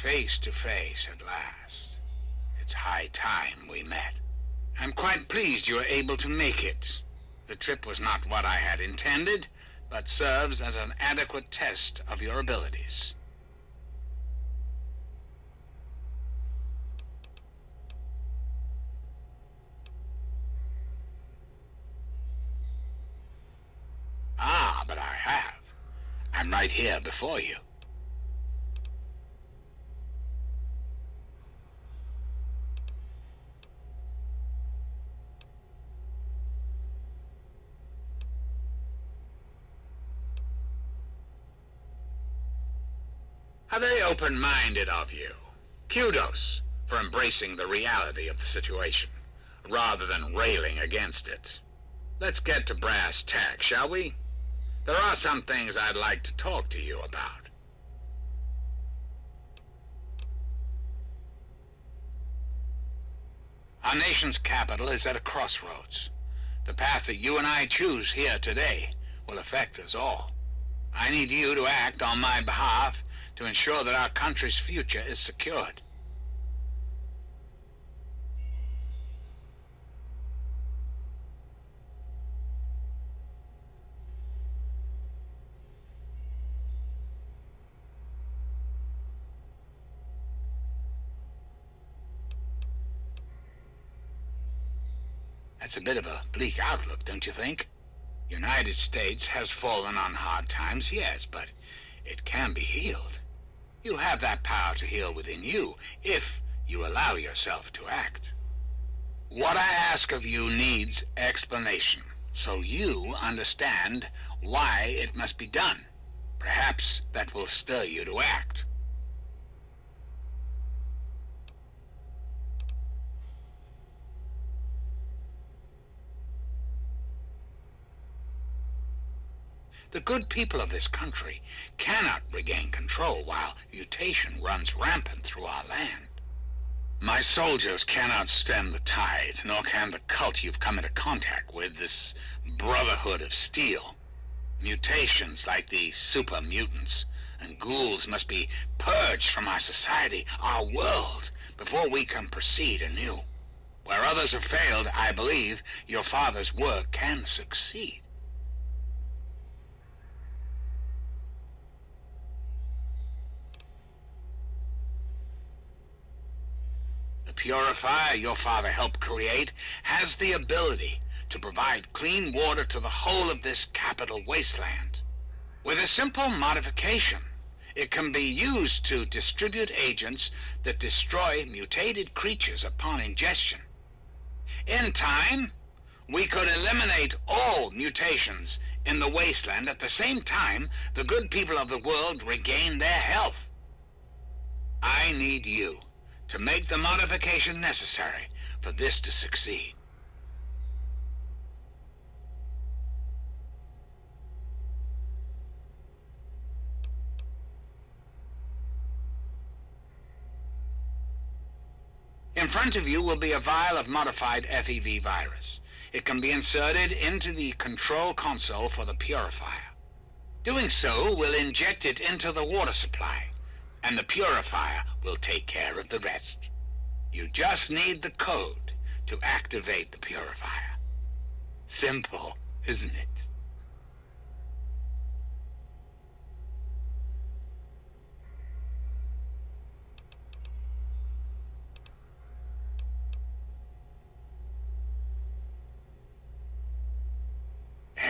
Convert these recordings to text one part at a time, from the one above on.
Face to face at last. It's high time we met. I'm quite pleased you were able to make it. The trip was not what I had intended, but serves as an adequate test of your abilities. Ah, but I have. I'm right here before you. How very open-minded of you. Kudos for embracing the reality of the situation, rather than railing against it. Let's get to brass tacks, shall we? There are some things I'd like to talk to you about. Our nation's capital is at a crossroads. The path that you and I choose here today will affect us all. I need you to act on my behalf to ensure that our country's future is secured. That's a bit of a bleak outlook, don't you think? United States has fallen on hard times, yes, but it can be healed. You have that power to heal within you, if you allow yourself to act. What I ask of you needs explanation, so you understand why it must be done. Perhaps that will stir you to act. The good people of this country cannot regain control while mutation runs rampant through our land. My soldiers cannot stem the tide, nor can the cult you've come into contact with, this Brotherhood of Steel. Mutations like the super mutants and ghouls must be purged from our society, our world, before we can proceed anew. Where others have failed, I believe your father's work can succeed. The purifier your father helped create has the ability to provide clean water to the whole of this capital wasteland. With a simple modification, it can be used to distribute agents that destroy mutated creatures upon ingestion. In time, we could eliminate all mutations in the wasteland at the same time the good people of the world regain their health. I need you to make the modification necessary for this to succeed. In front of you will be a vial of modified FEV virus. It can be inserted into the control console for the purifier. Doing so will inject it into the water supply, and the purifier will take care of the rest. You just need the code to activate the purifier. Simple, isn't it?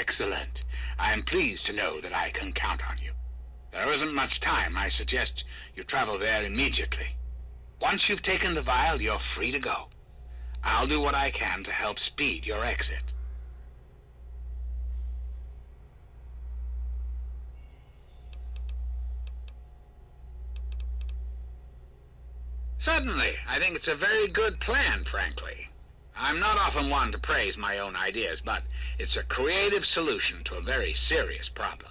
Excellent. I am pleased to know that I can count on you. There isn't much time. I suggest you travel there immediately. Once you've taken the vial, you're free to go. I'll do what I can to help speed your exit. Certainly. I think it's a very good plan, frankly. I'm not often one to praise my own ideas, but it's a creative solution to a very serious problem.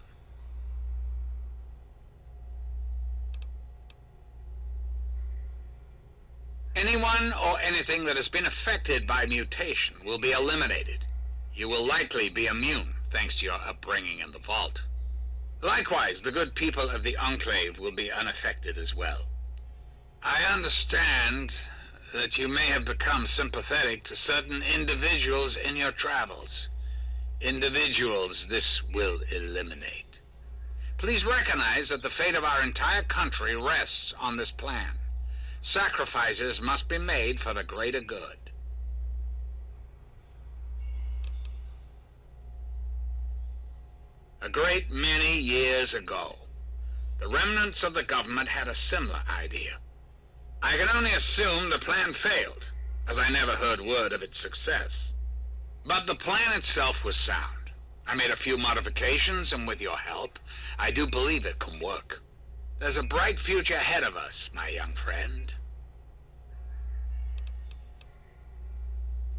Anyone or anything that has been affected by mutation will be eliminated. You will likely be immune, thanks to your upbringing in the vault. Likewise, the good people of the Enclave will be unaffected as well. I understand that you may have become sympathetic to certain individuals in your travels. Individuals this will eliminate. Please recognize that the fate of our entire country rests on this plan. Sacrifices must be made for the greater good. A great many years ago, the remnants of the government had a similar idea. I can only assume the plan failed, as I never heard word of its success. But the plan itself was sound. I made a few modifications, and with your help, I do believe it can work. There's a bright future ahead of us, my young friend.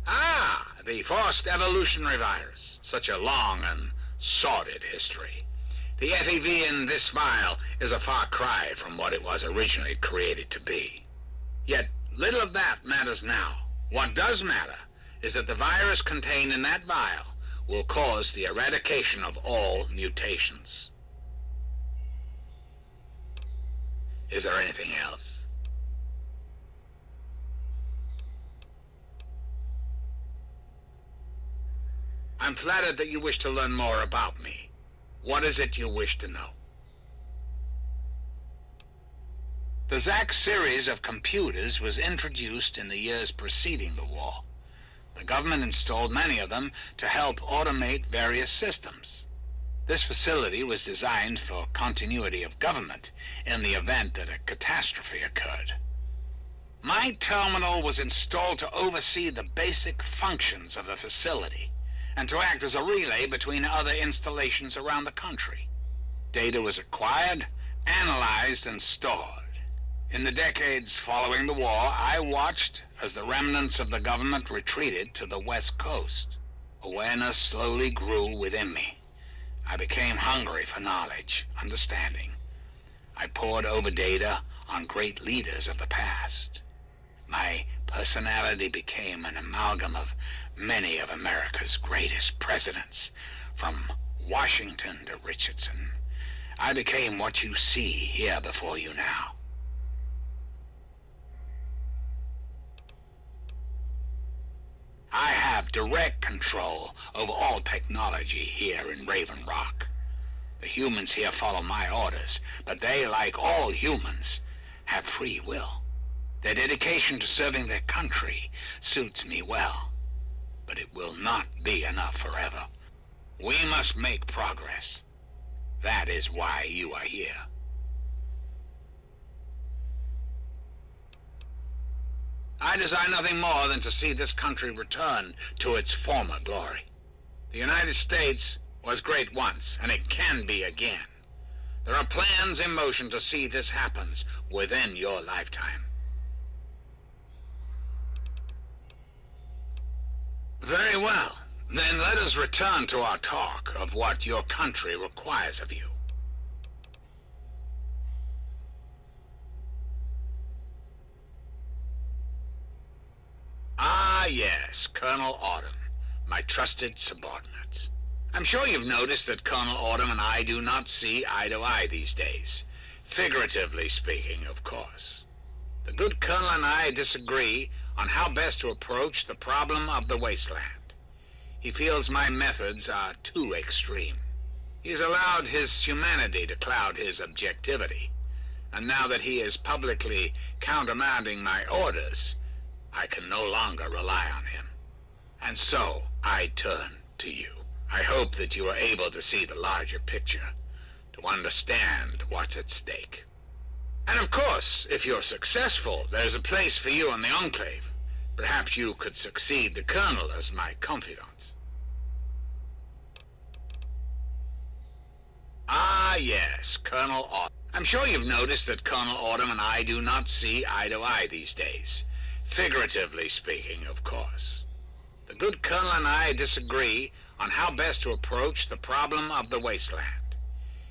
Ah, the forced evolutionary virus. Such a long and sordid history. The FEV in this vial is a far cry from what it was originally created to be. Yet, little of that matters now. What does matter is that the virus contained in that vial will cause the eradication of all mutations. Is there anything else? I'm flattered that you wish to learn more about me. What is it you wish to know? The Zack series of computers was introduced in the years preceding the war. The government installed many of them to help automate various systems. This facility was designed for continuity of government in the event that a catastrophe occurred. My terminal was installed to oversee the basic functions of the facility and to act as a relay between other installations around the country. Data was acquired, analyzed, and stored. In the decades following the war, I watched as the remnants of the government retreated to the West Coast. Awareness slowly grew within me. I became hungry for knowledge, understanding. I pored over data on great leaders of the past. My personality became an amalgam of many of America's greatest presidents, from Washington to Richardson, I became what you see here before you now. I have direct control over all technology here in Raven Rock. The humans here follow my orders, but they, like all humans, have free will. Their dedication to serving their country suits me well, but it will not be enough forever. We must make progress. That is why you are here. I desire nothing more than to see this country return to its former glory. The United States was great once, and it can be again. There are plans in motion to see this happens within your lifetime. Very well. Then let us return to our talk of what your country requires of you. Ah, yes, Colonel Autumn, my trusted subordinate. I'm sure you've noticed that Colonel Autumn and I do not see eye to eye these days. Figuratively speaking, of course. The good Colonel and I disagree on how best to approach the problem of the wasteland. He feels my methods are too extreme. He's allowed his humanity to cloud his objectivity. And now that he is publicly countermanding my orders, I can no longer rely on him. And so I turn to you. I hope that you are able to see the larger picture, to understand what's at stake. And of course, if you're successful, there's a place for you in the Enclave. Perhaps you could succeed the Colonel as my confidant. Ah, yes, Colonel Autumn. I'm sure you've noticed that Colonel Autumn and I do not see eye to eye these days. Figuratively speaking, of course. The good Colonel and I disagree on how best to approach the problem of the wasteland.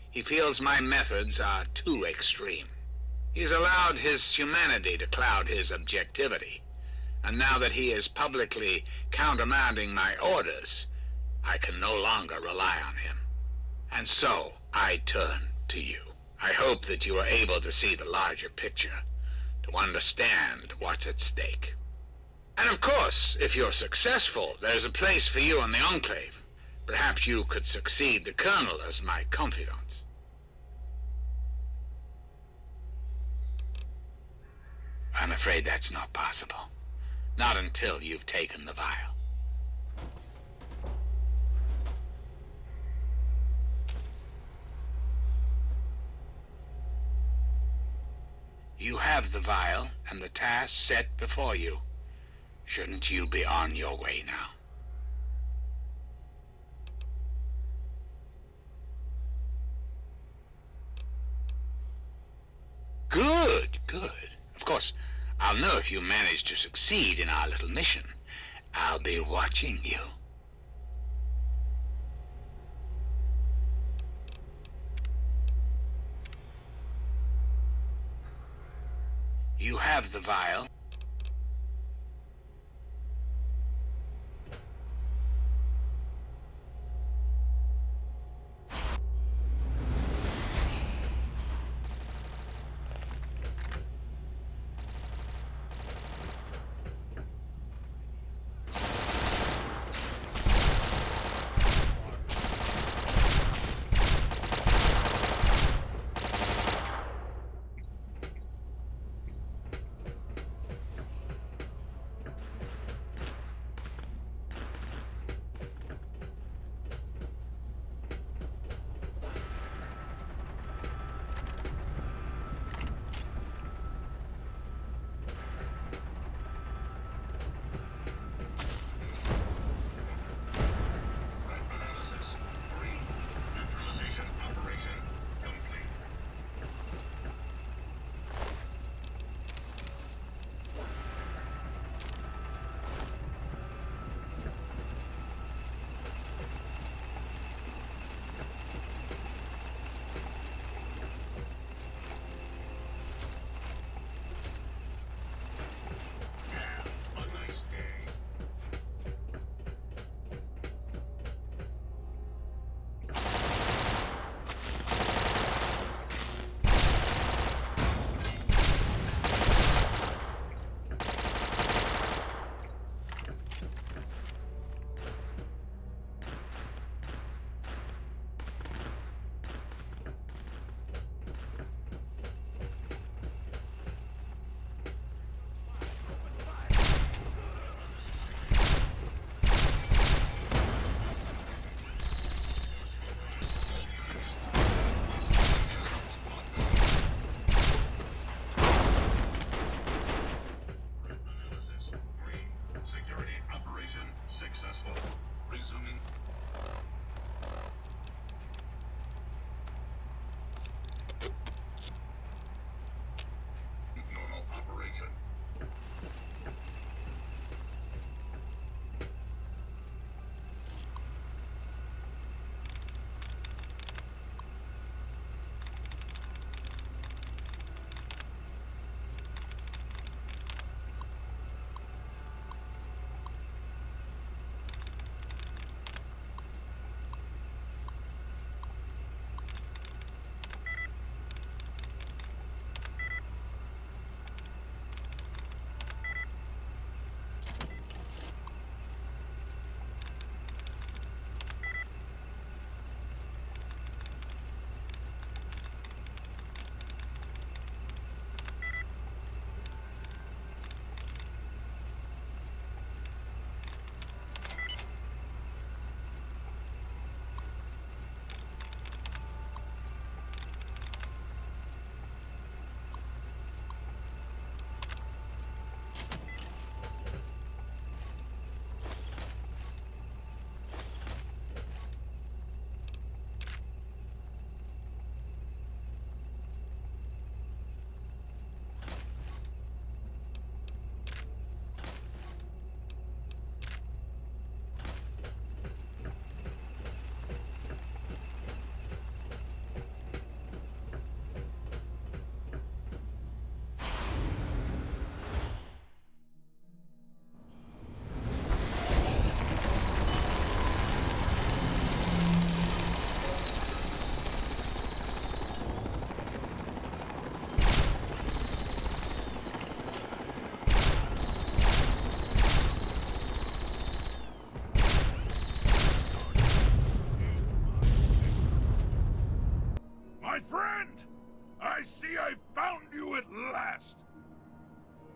He feels my methods are too extreme. He's allowed his humanity to cloud his objectivity. And now that he is publicly countermanding my orders, I can no longer rely on him. And so I turn to you. I hope that you are able to see the larger picture, to understand what's at stake. And of course, if you're successful, there's a place for you in the Enclave. Perhaps you could succeed the Colonel as my confidant. I'm afraid that's not possible. Not until you've taken the vial. You have the vial and the task set before you. Shouldn't you be on your way now? Good, good. Of course, I'll know if you manage to succeed in our little mission. I'll be watching you. You have the vial. friend! I see I found you at last!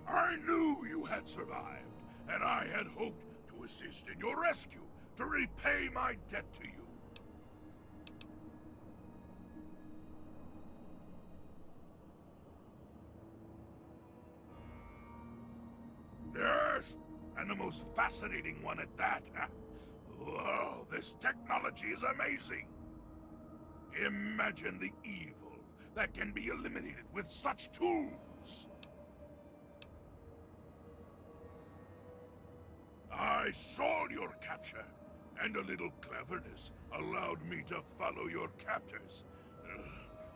I knew you had survived, and I had hoped to assist in your rescue, to repay my debt to you. Yes, and the most fascinating one at that. Whoa, this technology is amazing. Imagine the evil that can be eliminated with such tools. I saw your capture, and a little cleverness allowed me to follow your captors.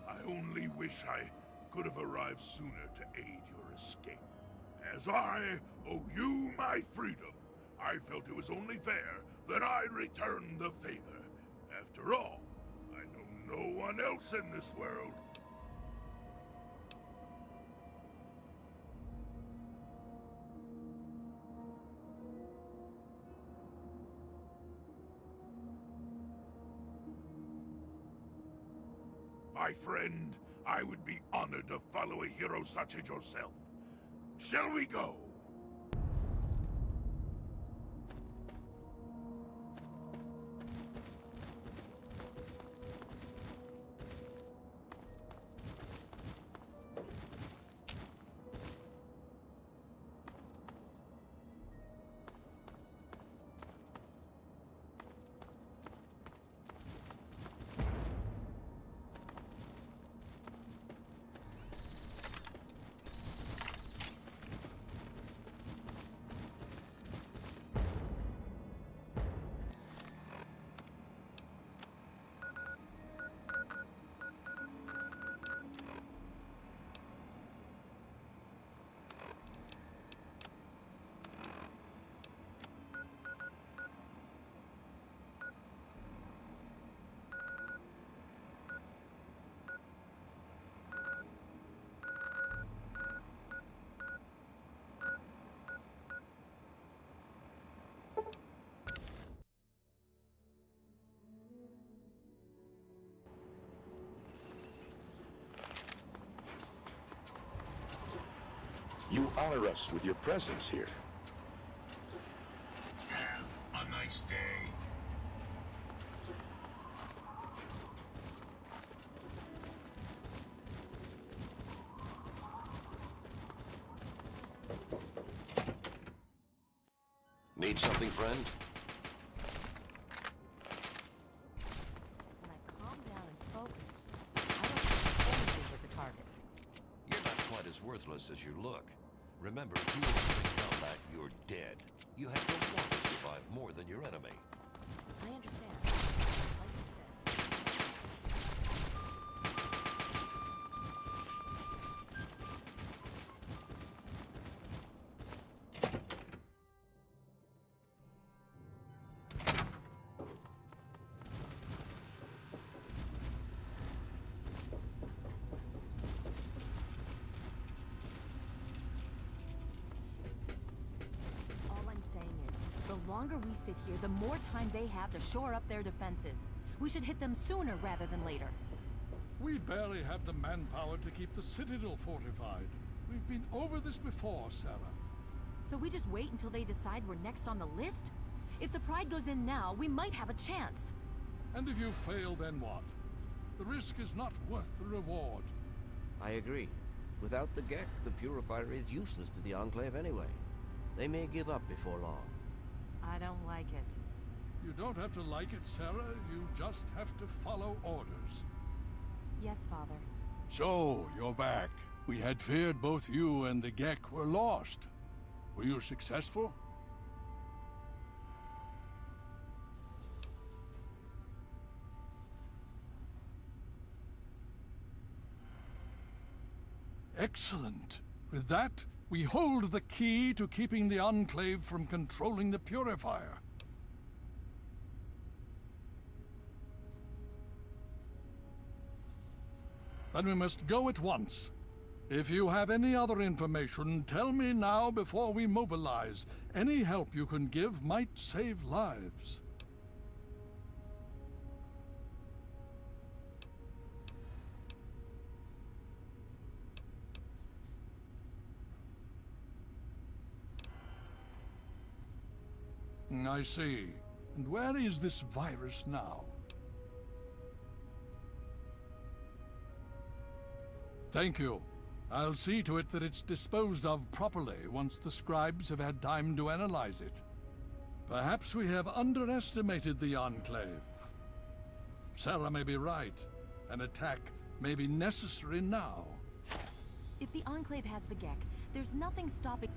I only wish I could have arrived sooner to aid your escape. As I owe you my freedom, I felt it was only fair that I return the favor. After all, I know no one else in this world. My friend, I would be honored to follow a hero such as yourself. Shall we go? You honor us with your presence here. Have a nice day. Need something, friend? When I calm down and focus, I don't see anything with the target. You're not quite as worthless as you look. Remember, if you don't become that, you're dead. You have no want to survive more than your enemy. I understand. Like you said. All I'm saying is, the longer we sit here, the more time they have to shore up their defenses. We should hit them sooner rather than later. We barely have the manpower to keep the Citadel fortified. We've been over this before, Sarah. So we just wait until they decide we're next on the list? If the Pride goes in now, we might have a chance. And if you fail, then what? The risk is not worth the reward. I agree. Without the Gek, the Purifier is useless to the Enclave anyway. They may give up before long. I don't like it. You don't have to like it, Sarah. You just have to follow orders. Yes, Father. So, you're back. We had feared both you and the Gek were lost. Were you successful? Excellent. With that, we hold the key to keeping the Enclave from controlling the Purifier. Then we must go at once. If you have any other information, tell me now before we mobilize. Any help you can give might save lives. I see. And where is this virus now? Thank you. I'll see to it that it's disposed of properly once the scribes have had time to analyze it. Perhaps we have underestimated the Enclave. Sarah may be right. An attack may be necessary now. If the Enclave has the Gek, there's nothing stopping...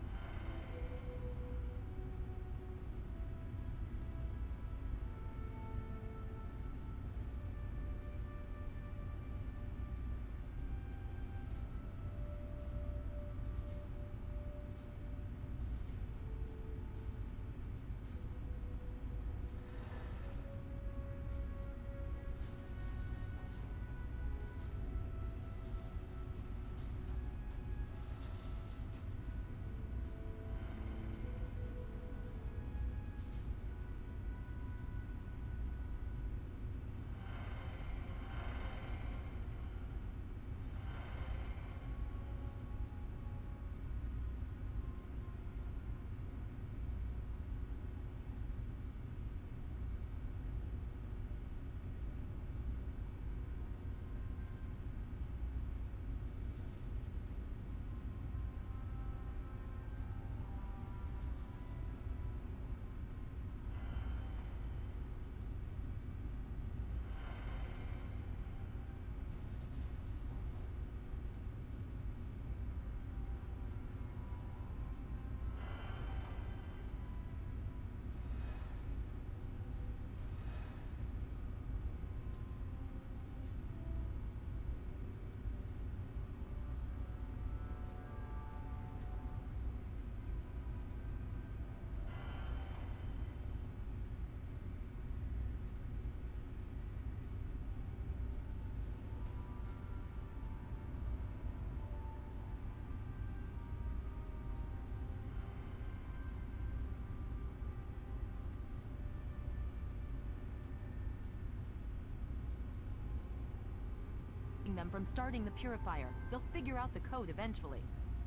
them from starting the purifier. They'll figure out the code eventually.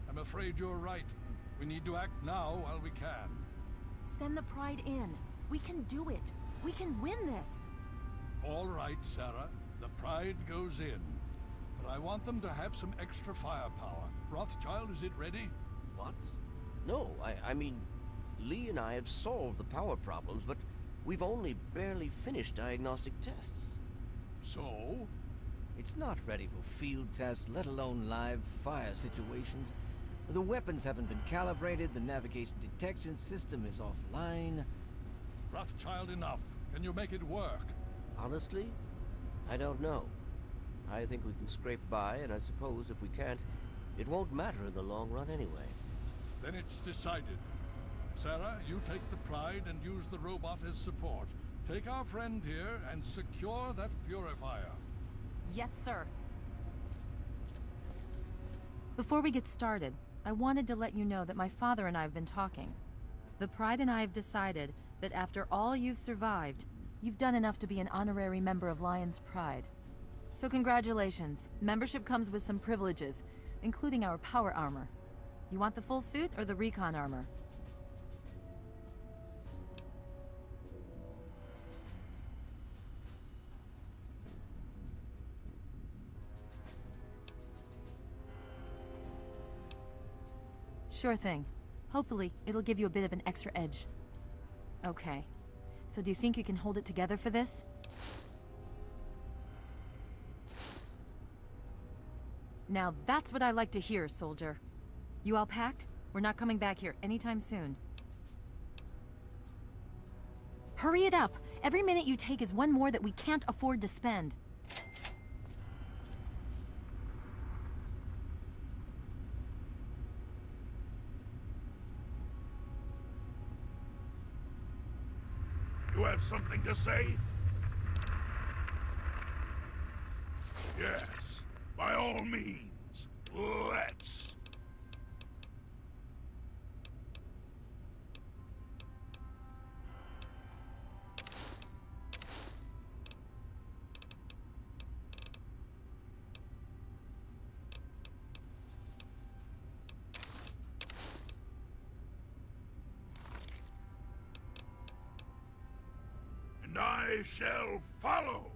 I'm afraid you're right. We need to act now while we can. Send the Pride in. We can do it. We can win this. All right, Sarah. The Pride goes in. But I want them to have some extra firepower. Rothschild, is it ready? What? No, I mean, Lee and I have solved the power problems, but we've only barely finished diagnostic tests. So? It's not ready for field tests, let alone live fire situations. The weapons haven't been calibrated, the navigation detection system is offline. Rothschild, enough. Can you make it work? Honestly, I don't know. I think we can scrape by, and I suppose if we can't, it won't matter in the long run anyway. Then it's decided. Sarah, you take the Pride and use the robot as support. Take our friend here and secure that purifier. Yes, sir. Before we get started, I wanted to let you know that my father and I have been talking. The Pride and I have decided that after all you've survived, you've done enough to be an honorary member of Lion's Pride. So congratulations. Membership comes with some privileges, including our power armor. You want the full suit or the recon armor? Sure thing. Hopefully, it'll give you a bit of an extra edge. Okay. So do you think you can hold it together for this? Now that's what I like to hear, soldier. You all packed? We're not coming back here anytime soon. Hurry it up! Every minute you take is one more that we can't afford to spend. You have something to say? Yes, by all means, let's. I shall follow.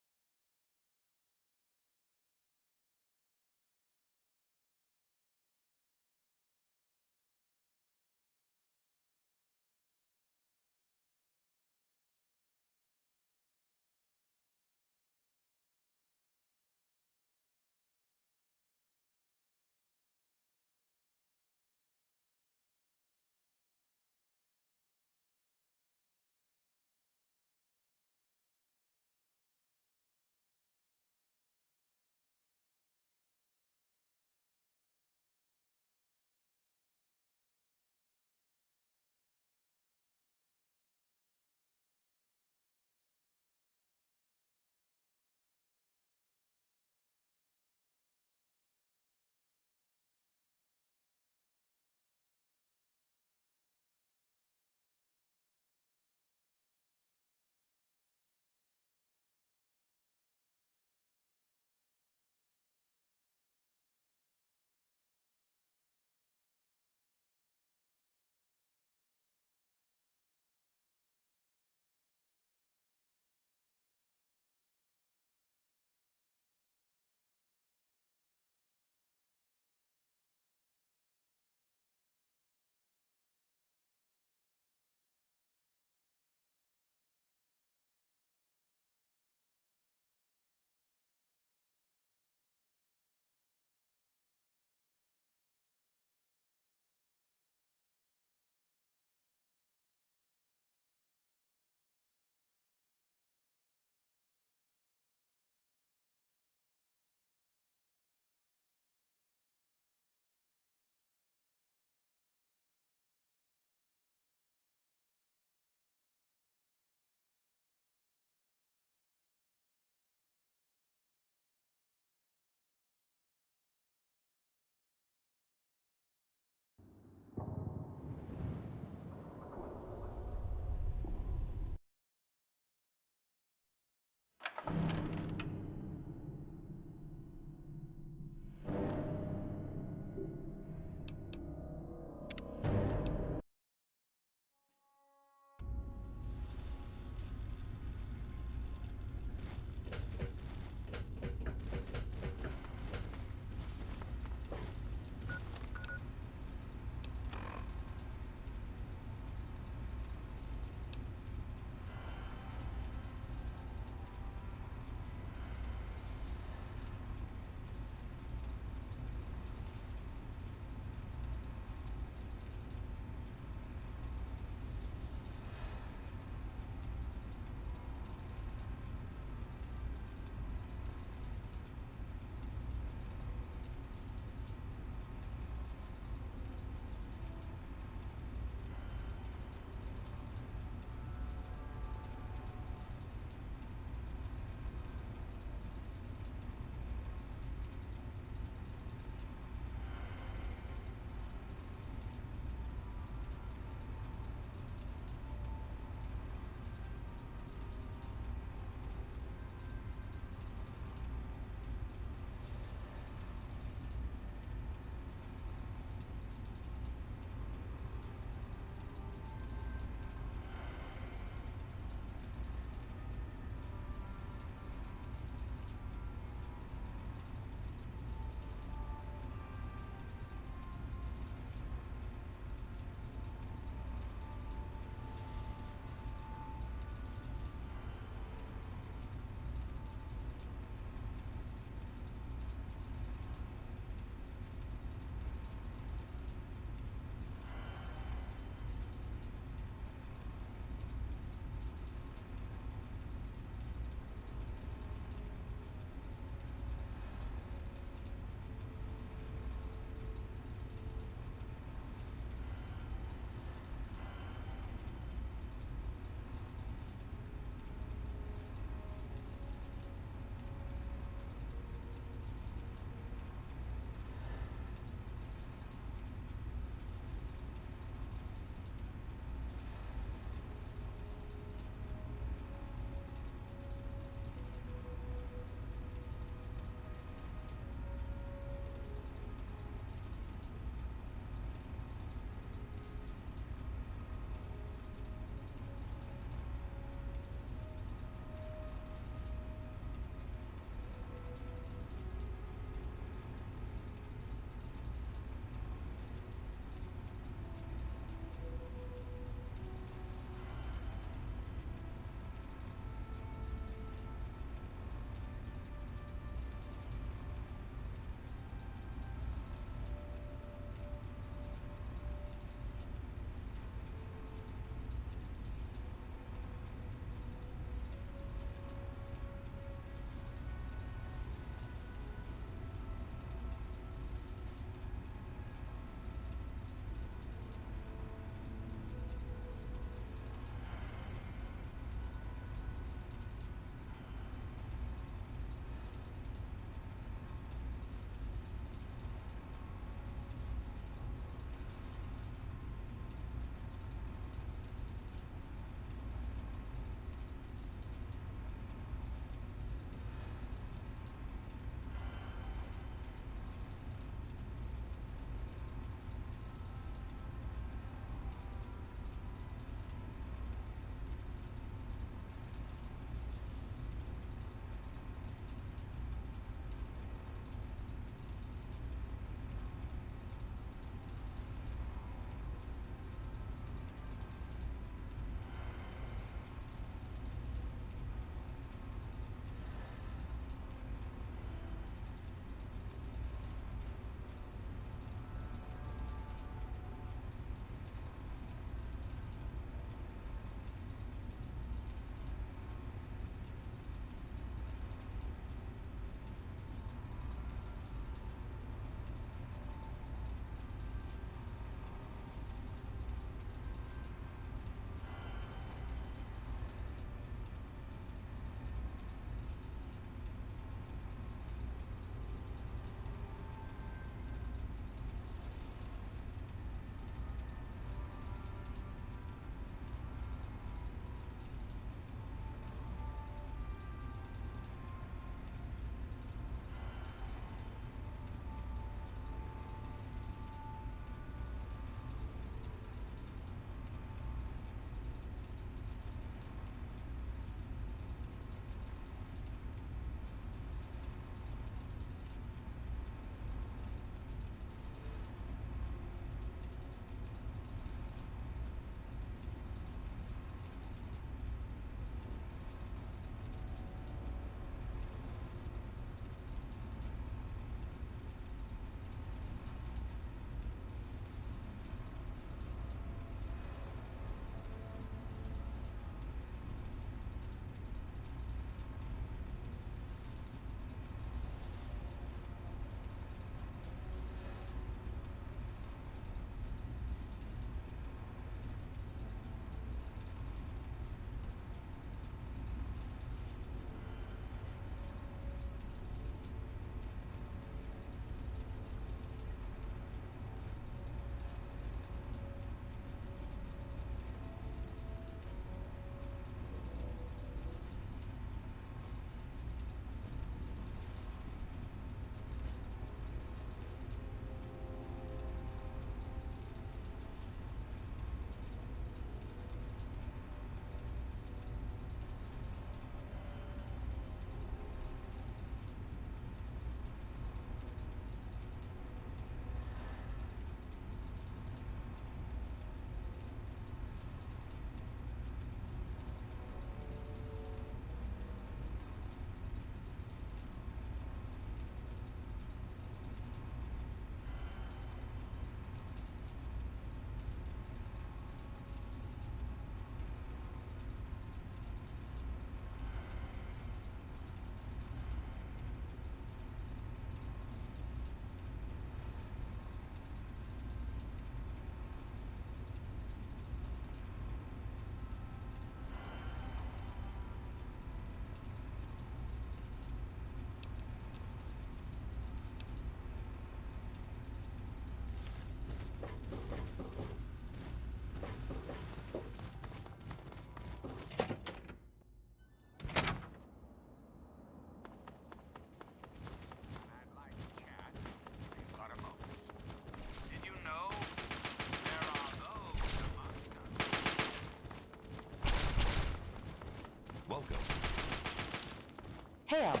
Hail.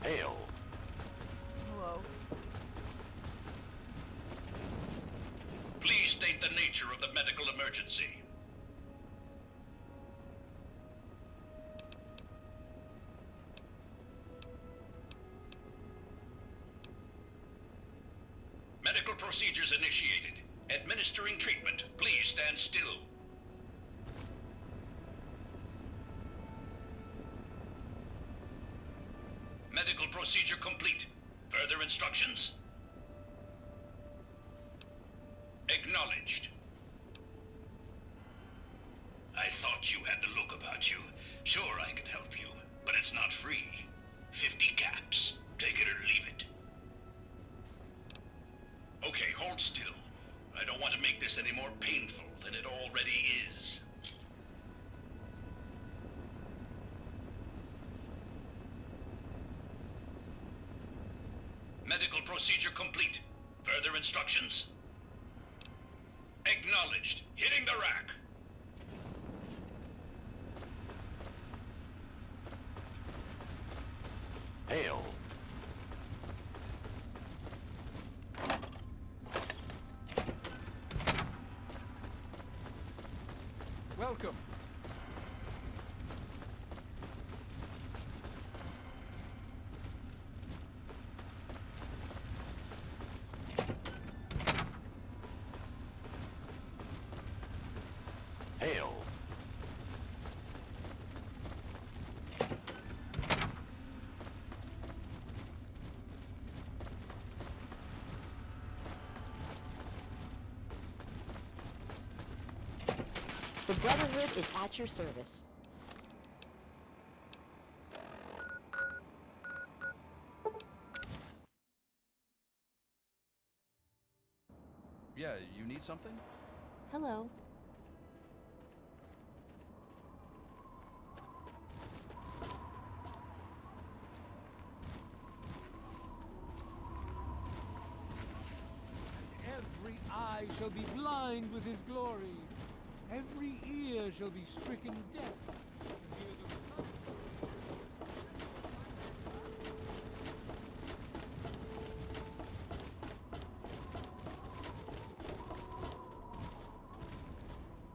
Hail. Hello. Please state the nature of the medical emergency. Medical procedures initiated. Administering treatment. Please stand still. Medical procedure complete. Further instructions? Acknowledged. I thought you had the look about you. Sure, I can help you, but it's not free. 50 caps. Take it or leave it. Okay, hold still. I don't want to make this any more painful than it already is. Medical procedure complete. Further instructions? Acknowledged. Hitting the rack. Hail. Welcome. Hail. The Brotherhood is at your service. Yeah, you need something? Hello. Every eye shall be blind with his glory. Every ear shall be stricken deaf. To hear the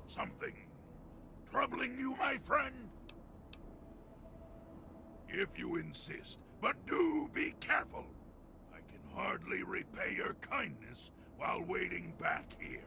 Something troubling you, my friend? If you insist, but do be careful. I can hardly repay your kindness while waiting back here.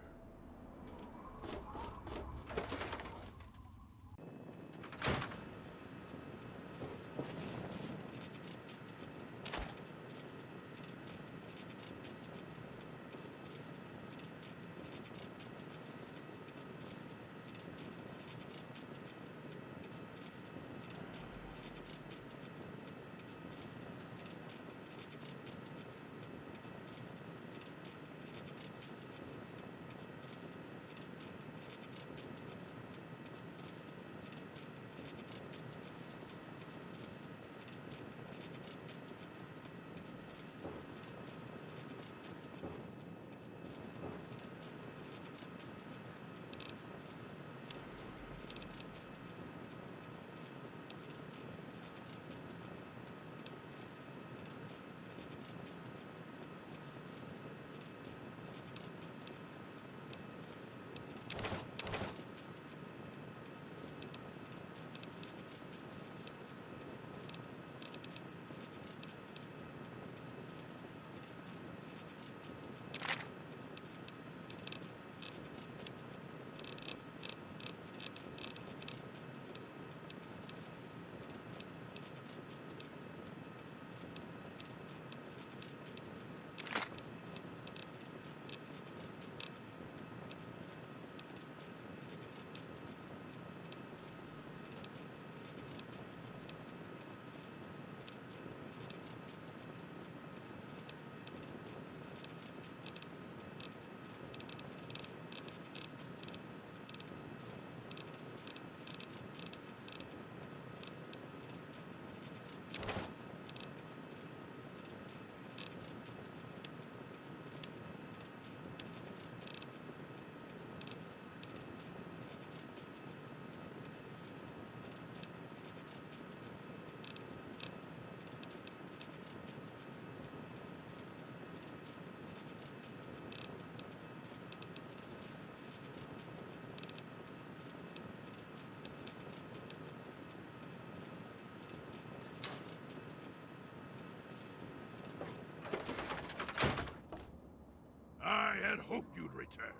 had hoped you'd return.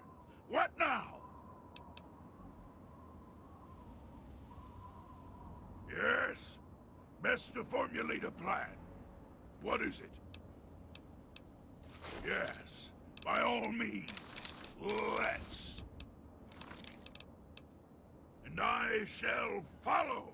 What now? Yes? Best to formulate a plan. What is it? Yes, by all means, let's. And I shall follow.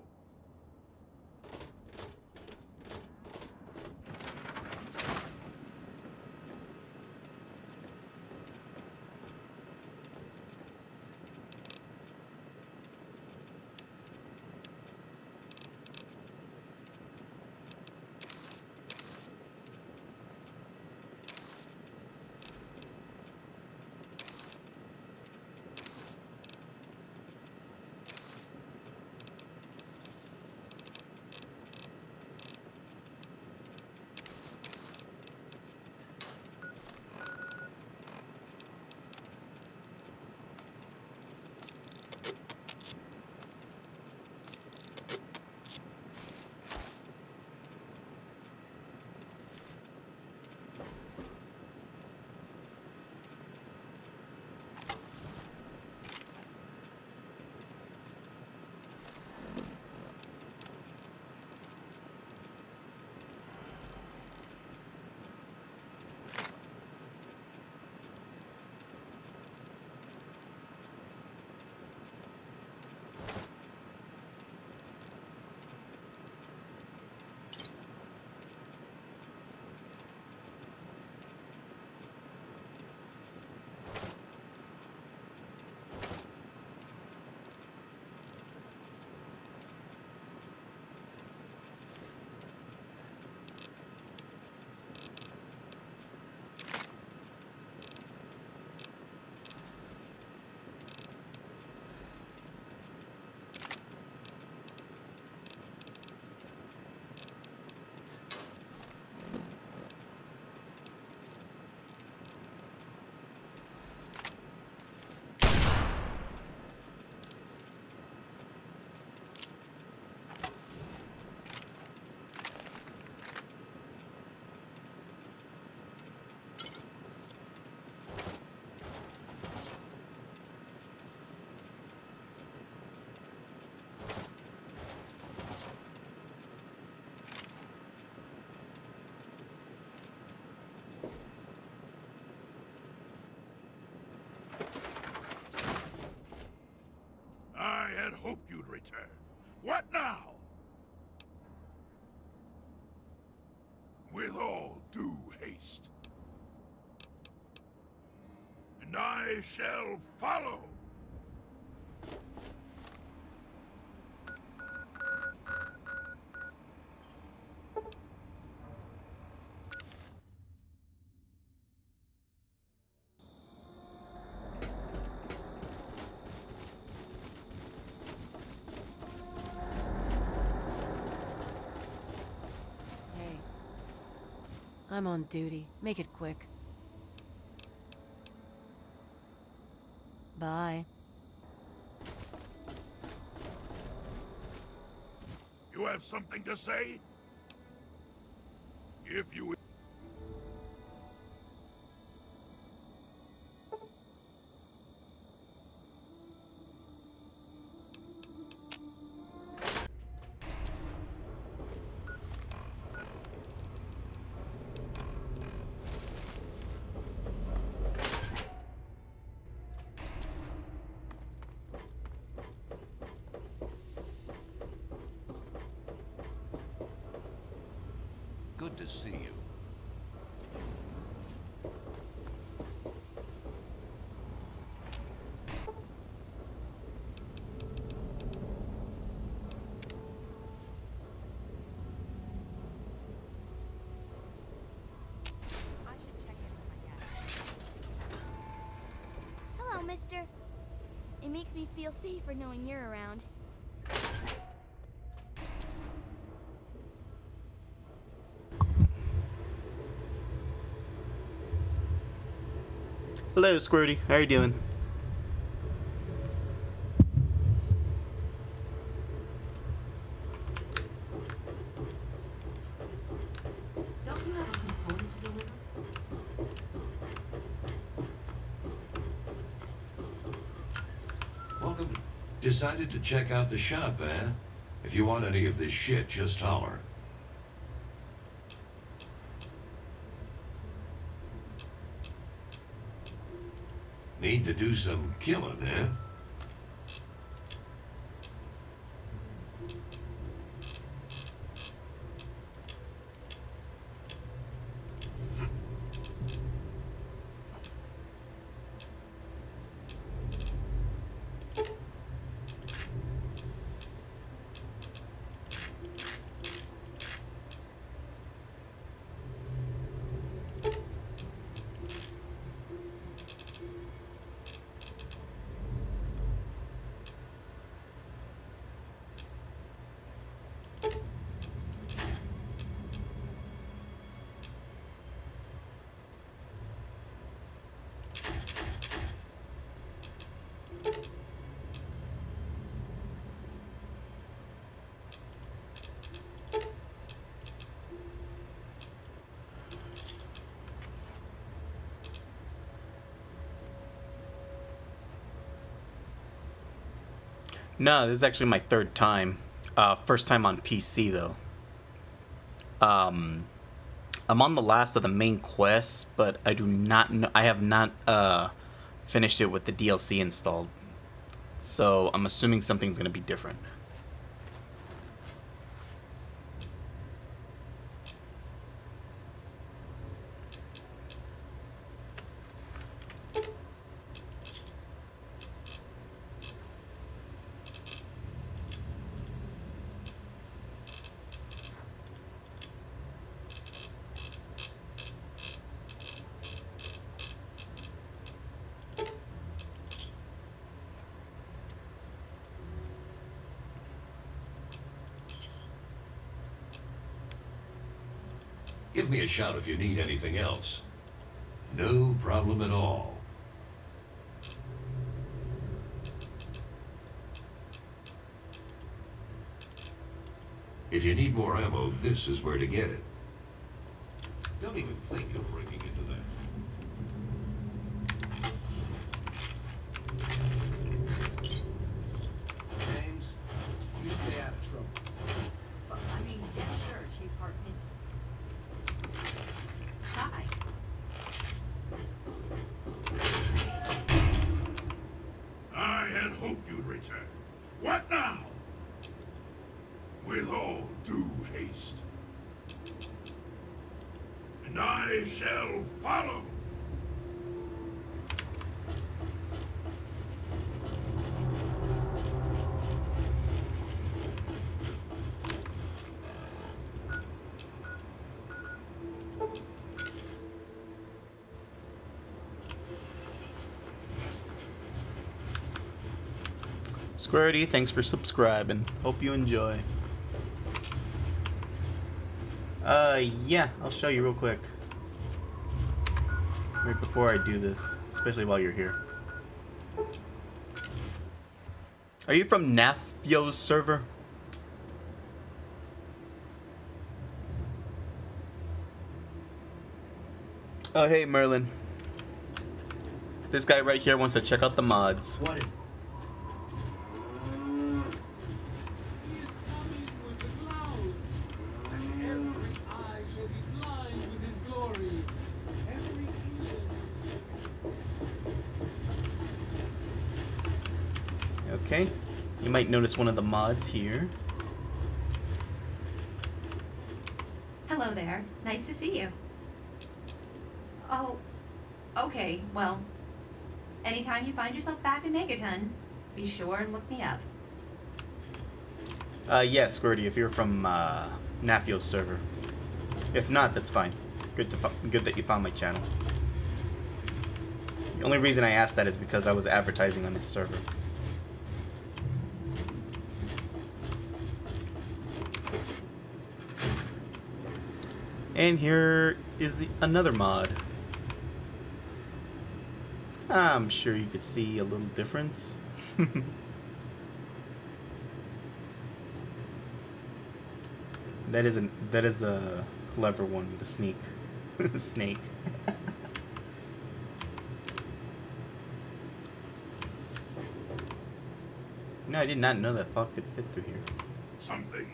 I had hoped you'd return. What now? With all due haste. And I shall follow. I'm on duty. Make it quick. Bye. You have something to say? If you... Good to see you. Hello, mister. It makes me feel safer knowing you're around. Hello, Squirty. How are you doing? Don't you have a component to deliver? Decided to check out the shop, eh? If you want any of this shit, just holler. Need to do some killing, eh? No, this is actually my third time. First time on PC though. I'm on the last of the main quests, but I do not know. I have not finished it with the DLC installed, so I'm assuming something's gonna be different. Give me a shout if you need anything else. No problem at all. If you need more ammo, this is where to get it. Don't even think of breaking into that. James, you stay out of trouble. I mean, yes, sir, Chief Harkness. Hi. I had hoped you'd return. What now? With all due haste. And I shall follow. Squaredy, thanks for subscribing. Hope you enjoy. Yeah, I'll show you real quick. Right before I do this, especially while you're here. Are you from Nafio's server? Oh, hey, Merlin. This guy right here wants to check out the mods. What is it? Okay, you might notice one of the mods here. Hello there. Nice to see you. Oh, okay, well, anytime you find yourself back in Megaton, be sure and look me up. Yes, Squirty, if you're from Nafio's server. If not, that's fine. Good that you found my channel. The only reason I asked that is because I was advertising on this server. And here is another mod. I'm sure you could see a little difference. That is a clever one, the sneak. Snake. No, I did not know that fog could fit through here. Something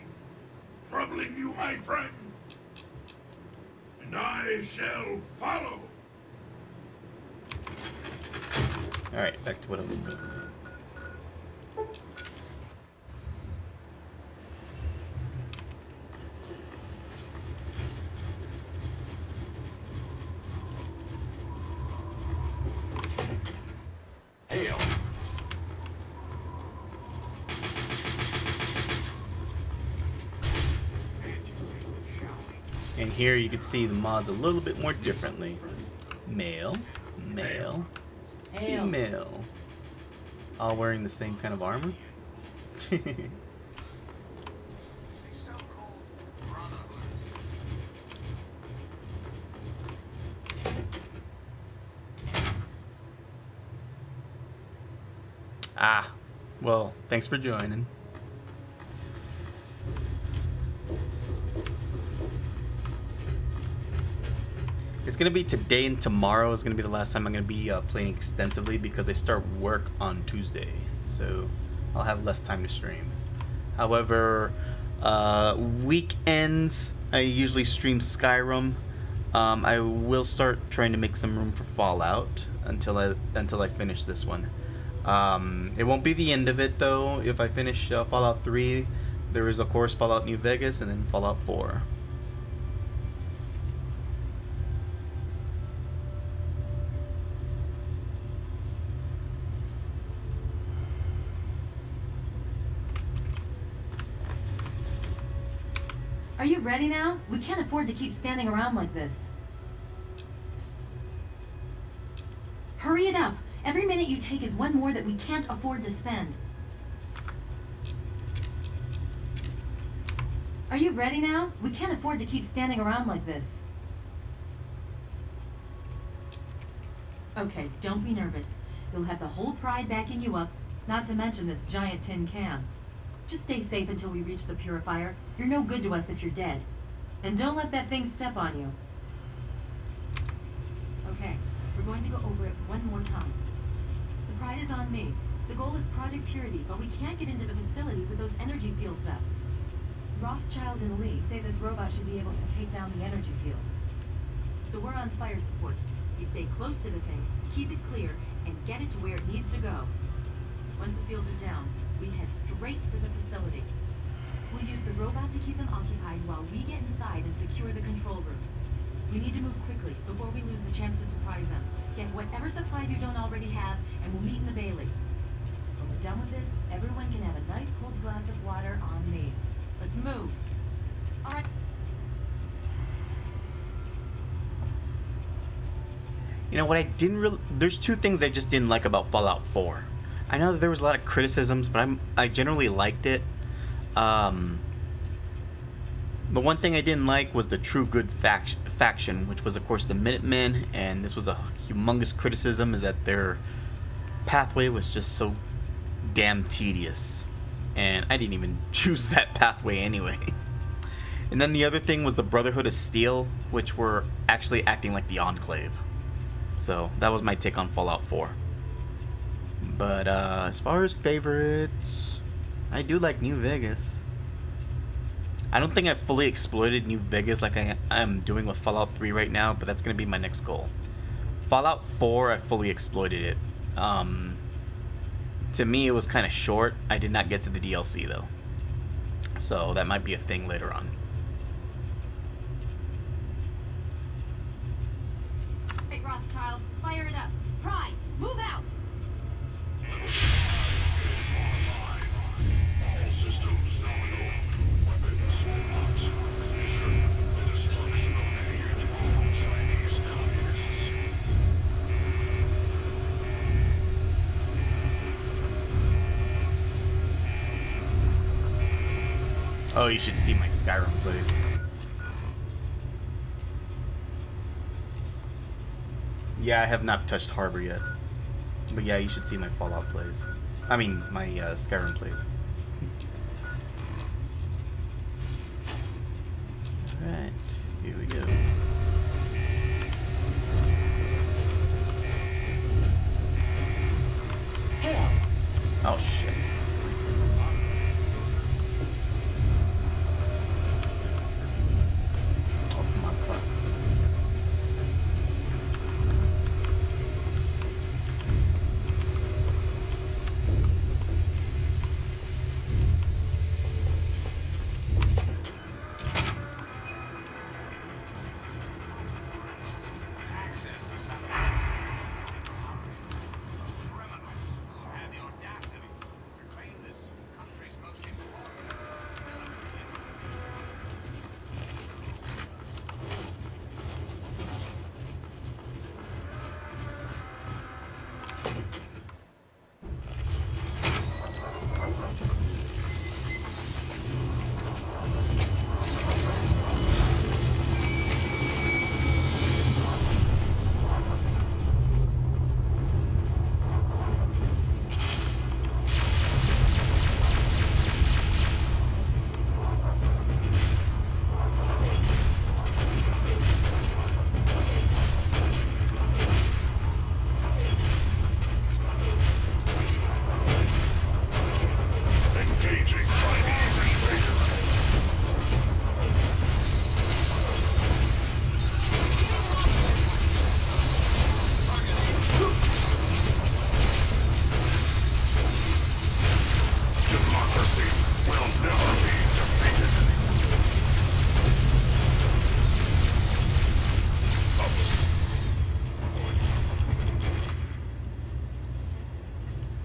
troubling you, my friend? And I shall follow. Alright, back to what I was doing. Hail. And here you can see the mods a little bit more differently. Male, male, Hail. female. All wearing the same kind of armor. Ah, well, thanks for joining. It's gonna be today and tomorrow is gonna be the last time I'm gonna be playing extensively because I start work on Tuesday, so I'll have less time to stream. However, weekends I usually stream Skyrim. I will start trying to make some room for Fallout until I finish this one. It won't be the end of it though. If I finish Fallout 3, there is of course Fallout New Vegas and then Fallout 4. Are you ready now? We can't afford to keep standing around like this. Hurry it up! Every minute you take is one more that we can't afford to spend. Are you ready now? We can't afford to keep standing around like this. Okay, don't be nervous. You'll have the whole Pride backing you up, not to mention this giant tin can. Just stay safe until we reach the purifier. You're no good to us if you're dead. And don't let that thing step on you. Okay, we're going to go over it one more time. The Pride is on me. The goal is Project Purity, but we can't get into the facility with those energy fields up. Rothschild and Lee say this robot should be able to take down the energy fields. So we're on fire support. We stay close to the thing, keep it clear, and get it to where it needs to go. Once the fields are down, we head straight for the facility. We'll use the robot to keep them occupied while we get inside and secure the control room. We need to move quickly before we lose the chance to surprise them. Get whatever supplies you don't already have, and we'll meet in the Bailey. When we're done with this, everyone can have a nice cold glass of water on me. Let's move. All right. You know what I didn't really... There's two things I just didn't like about Fallout 4. I know that there was a lot of criticisms, but I generally liked it. The one thing I didn't like was the True Good faction, which was of course the Minutemen, and this was a humongous criticism, is that their pathway was just so damn tedious. And I didn't even choose that pathway anyway. And then the other thing was the Brotherhood of Steel, which were actually acting like the Enclave. So that was my take on Fallout 4. But as far as favorites, I do like New Vegas. I don't think I've fully exploited New Vegas like I'm doing with Fallout 3 right now, but that's going to be my next goal. Fallout 4, I fully exploited it. To me, it was kind of short. I did not get to the DLC, though. So that might be a thing later on. Hey, Rothschild, fire it up. Pride, move out! Oh, you should see my Skyrim plays. Yeah, I have not touched Harbor yet. But yeah, you should see my Fallout plays. I mean, my Skyrim plays. Alright, here we go. Oh shit.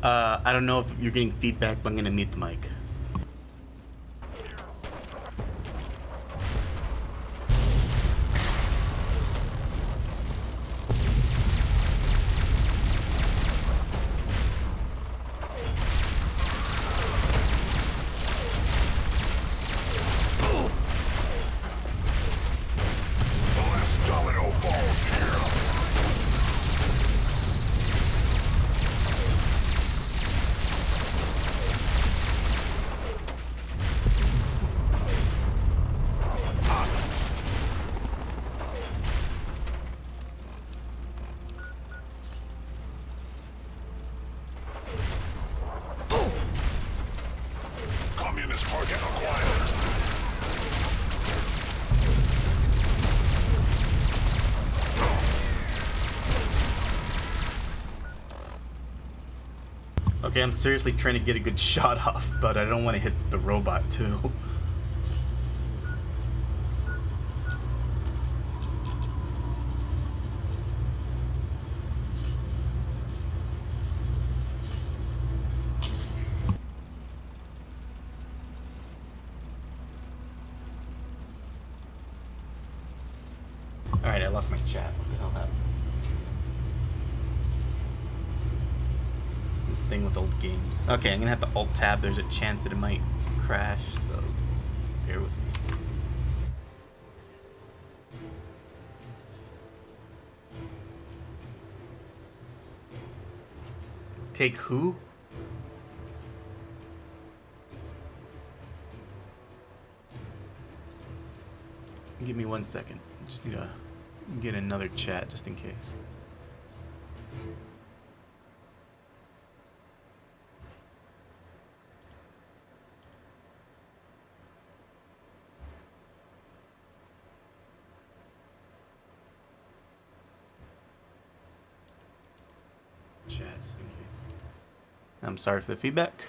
I don't know if you're getting feedback, but I'm gonna mute the mic. Communist target acquired. Okay, I'm seriously trying to get a good shot off, but I don't want to hit the robot too. Alright, I lost my chat. What the hell happened? This thing with old games. Okay, I'm gonna have to alt-tab. There's a chance that it might crash, so bear with me. Take who? Give me 1 second. I just need to get another chat just in case. Chat just in case. I'm sorry for the feedback.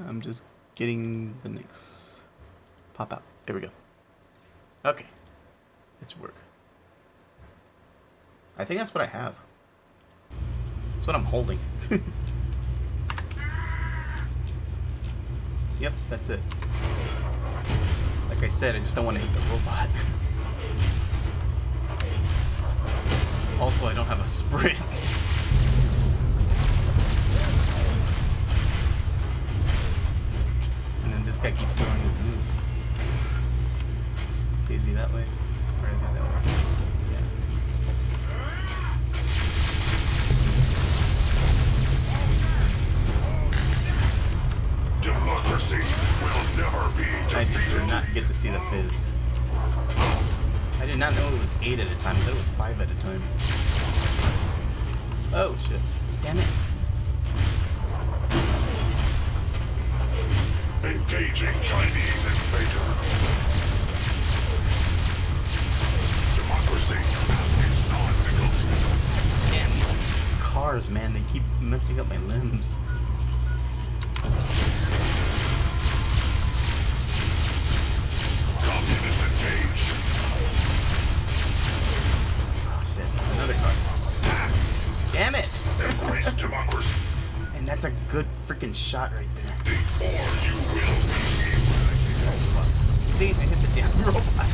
I'm just getting the next pop out. There we go. Okay. It should work. I think that's what I have. That's what I'm holding. Yep, that's it. Like I said, I just don't want to hit the robot. Also, I don't have a sprint. And then this guy keeps throwing his moves. Is he that way? Or is he that way? Yeah. Democracy will never be defeated. I did not get to see the fizz. I did not know it was 8 at a time. I thought it was 5 at a time. Oh shit. Damn it. Engaging Chinese invader. Democracy is non-negotiable. Damn. Cars, man, they keep messing up my limbs. Communist engaged. Oh shit. Another car. Damn it! Embrace democracy. And that's a good freaking shot right there. Or you will be. See, I hit the damn robot.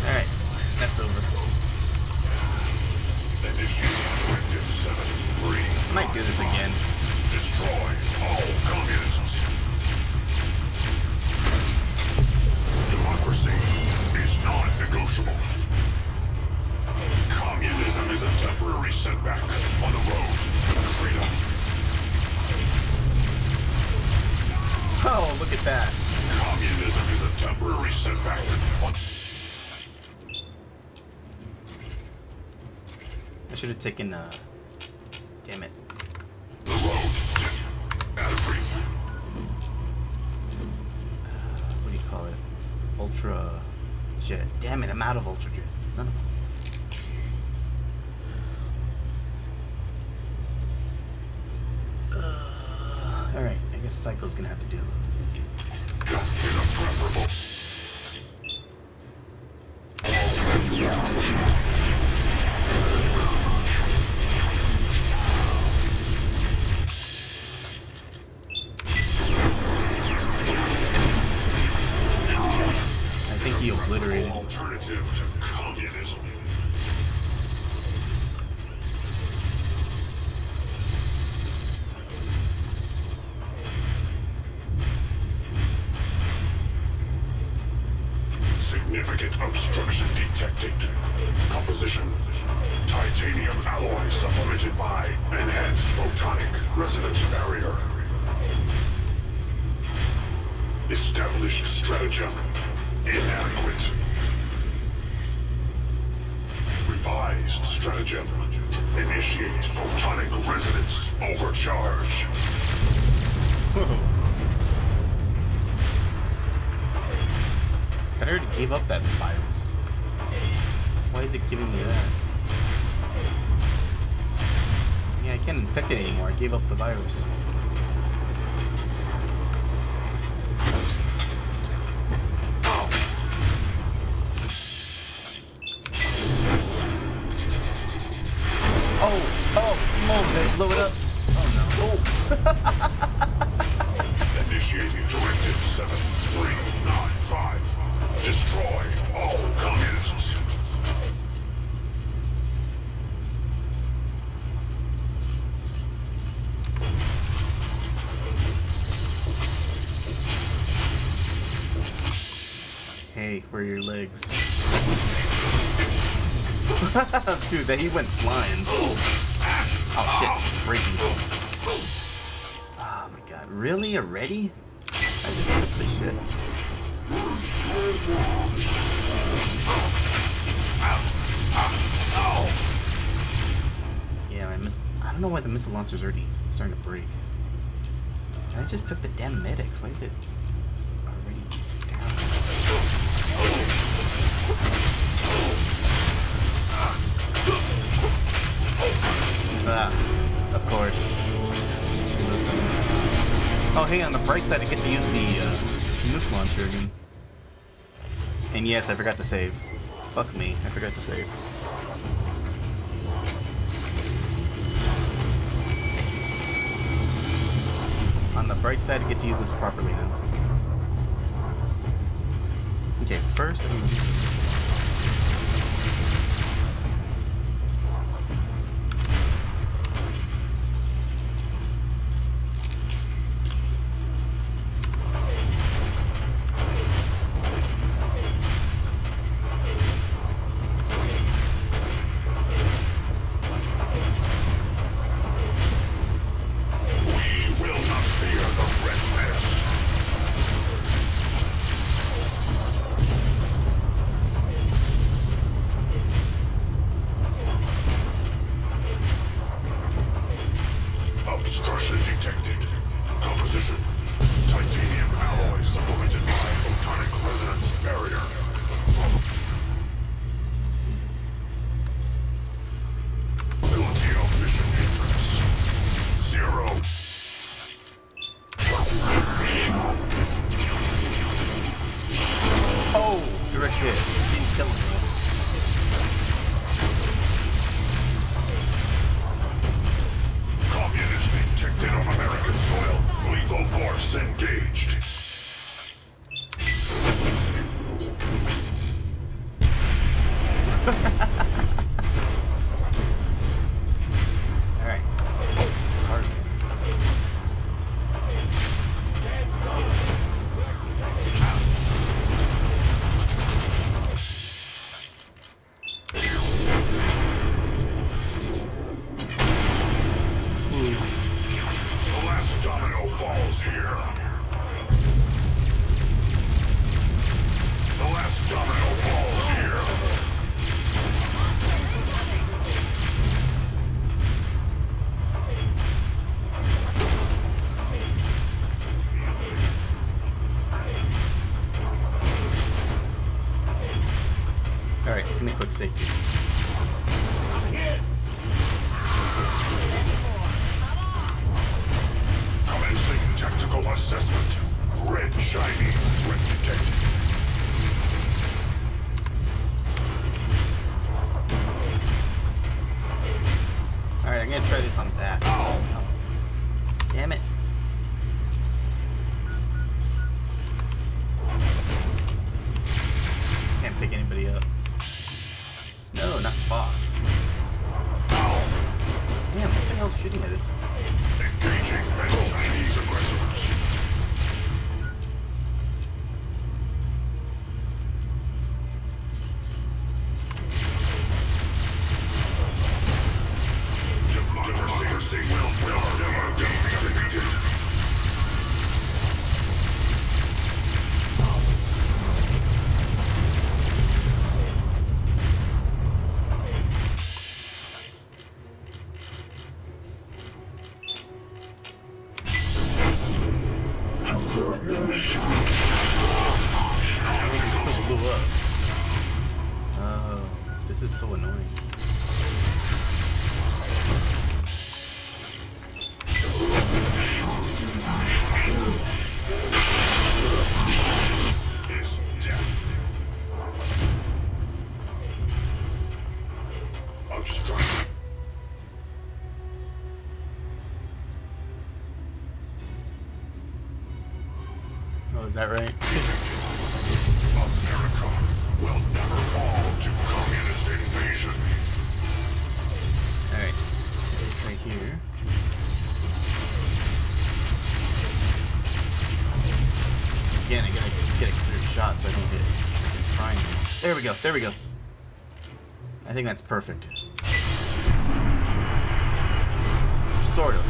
Alright, that's over. Initiating Directive 7-3. I might do this again. Destroy all communists. Democracy is non-negotiable. Communism is a temporary setback on the road to freedom. Oh, look at that. Communism is a temporary setback on... I should have taken, damn it. The road to free. What do you call it? Ultra jet. Damn it, I'm out of ultra jet. Son of a... Alright, I guess Psycho's gonna have to do. alternative to communism. Significant obstruction detected. Composition: titanium alloy supplemented by enhanced photonic resonance barrier. Established stratagem inadequate. Revised stratagem. Initiate photonic resonance overcharge. I already gave up that virus. Why is it giving me that? Yeah, I can't infect it anymore. I gave up the virus. Oh, did I blow it up? Oh no. Initiating Directive 7395. Destroy all communists. Hey, where are your legs? Dude, that he went flying. Oh shit, breaking. Oh my god, really? Already? I just took the shit. Yeah, I don't know why the missile launcher's already starting to break. I just took the damn medics. Why is it already down? Of course. Oh, hey, on the bright side, I get to use the nuke launcher again. And yes, I forgot to save. Fuck me, I forgot to save. On the bright side, I get to use this properly now. Okay, first, I'm gonna do this. Alright, give me a quick safety. Commencing tactical assessment. Red Chinese threat detected. Alright, I'm gonna try this on that. Oh. Damn it. Can't pick anybody up. up. No, not Fox. Damn, what the hell's shooting at us? Engaging Chinese aggressors. Democracy will never be defeated. Blew up. Oh, this is so annoying. Is death. Obstruction. Oh, is that right? America will never fall to communist invasion. Alright. Right here. Again, I gotta get a clear shot so I don't get trying. There we go, there we go. I think that's perfect. Sort of.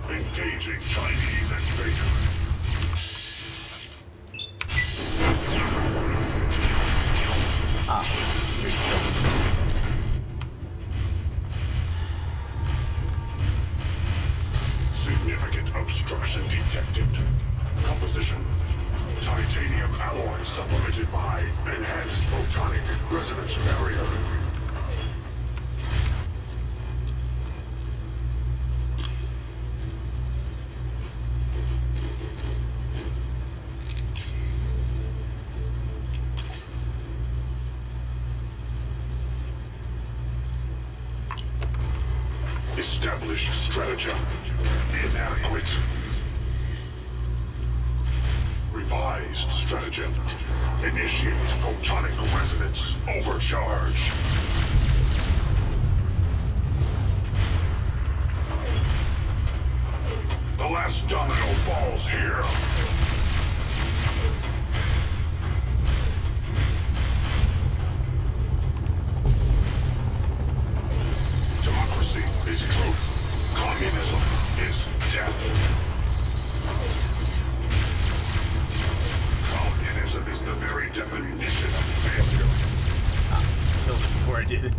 Engaging Chinese invader. Ah, here you go. Significant obstruction detected. Composition. Titanium alloy supplemented by enhanced photonic resonance barrier. Established stratagem. Inadequate. Revised stratagem. Initiate photonic resonance. Overcharge. The last domino falls here. Democracy is truth. Communism is death. Communism is the very definition of failure. Ah, killed it before I did it.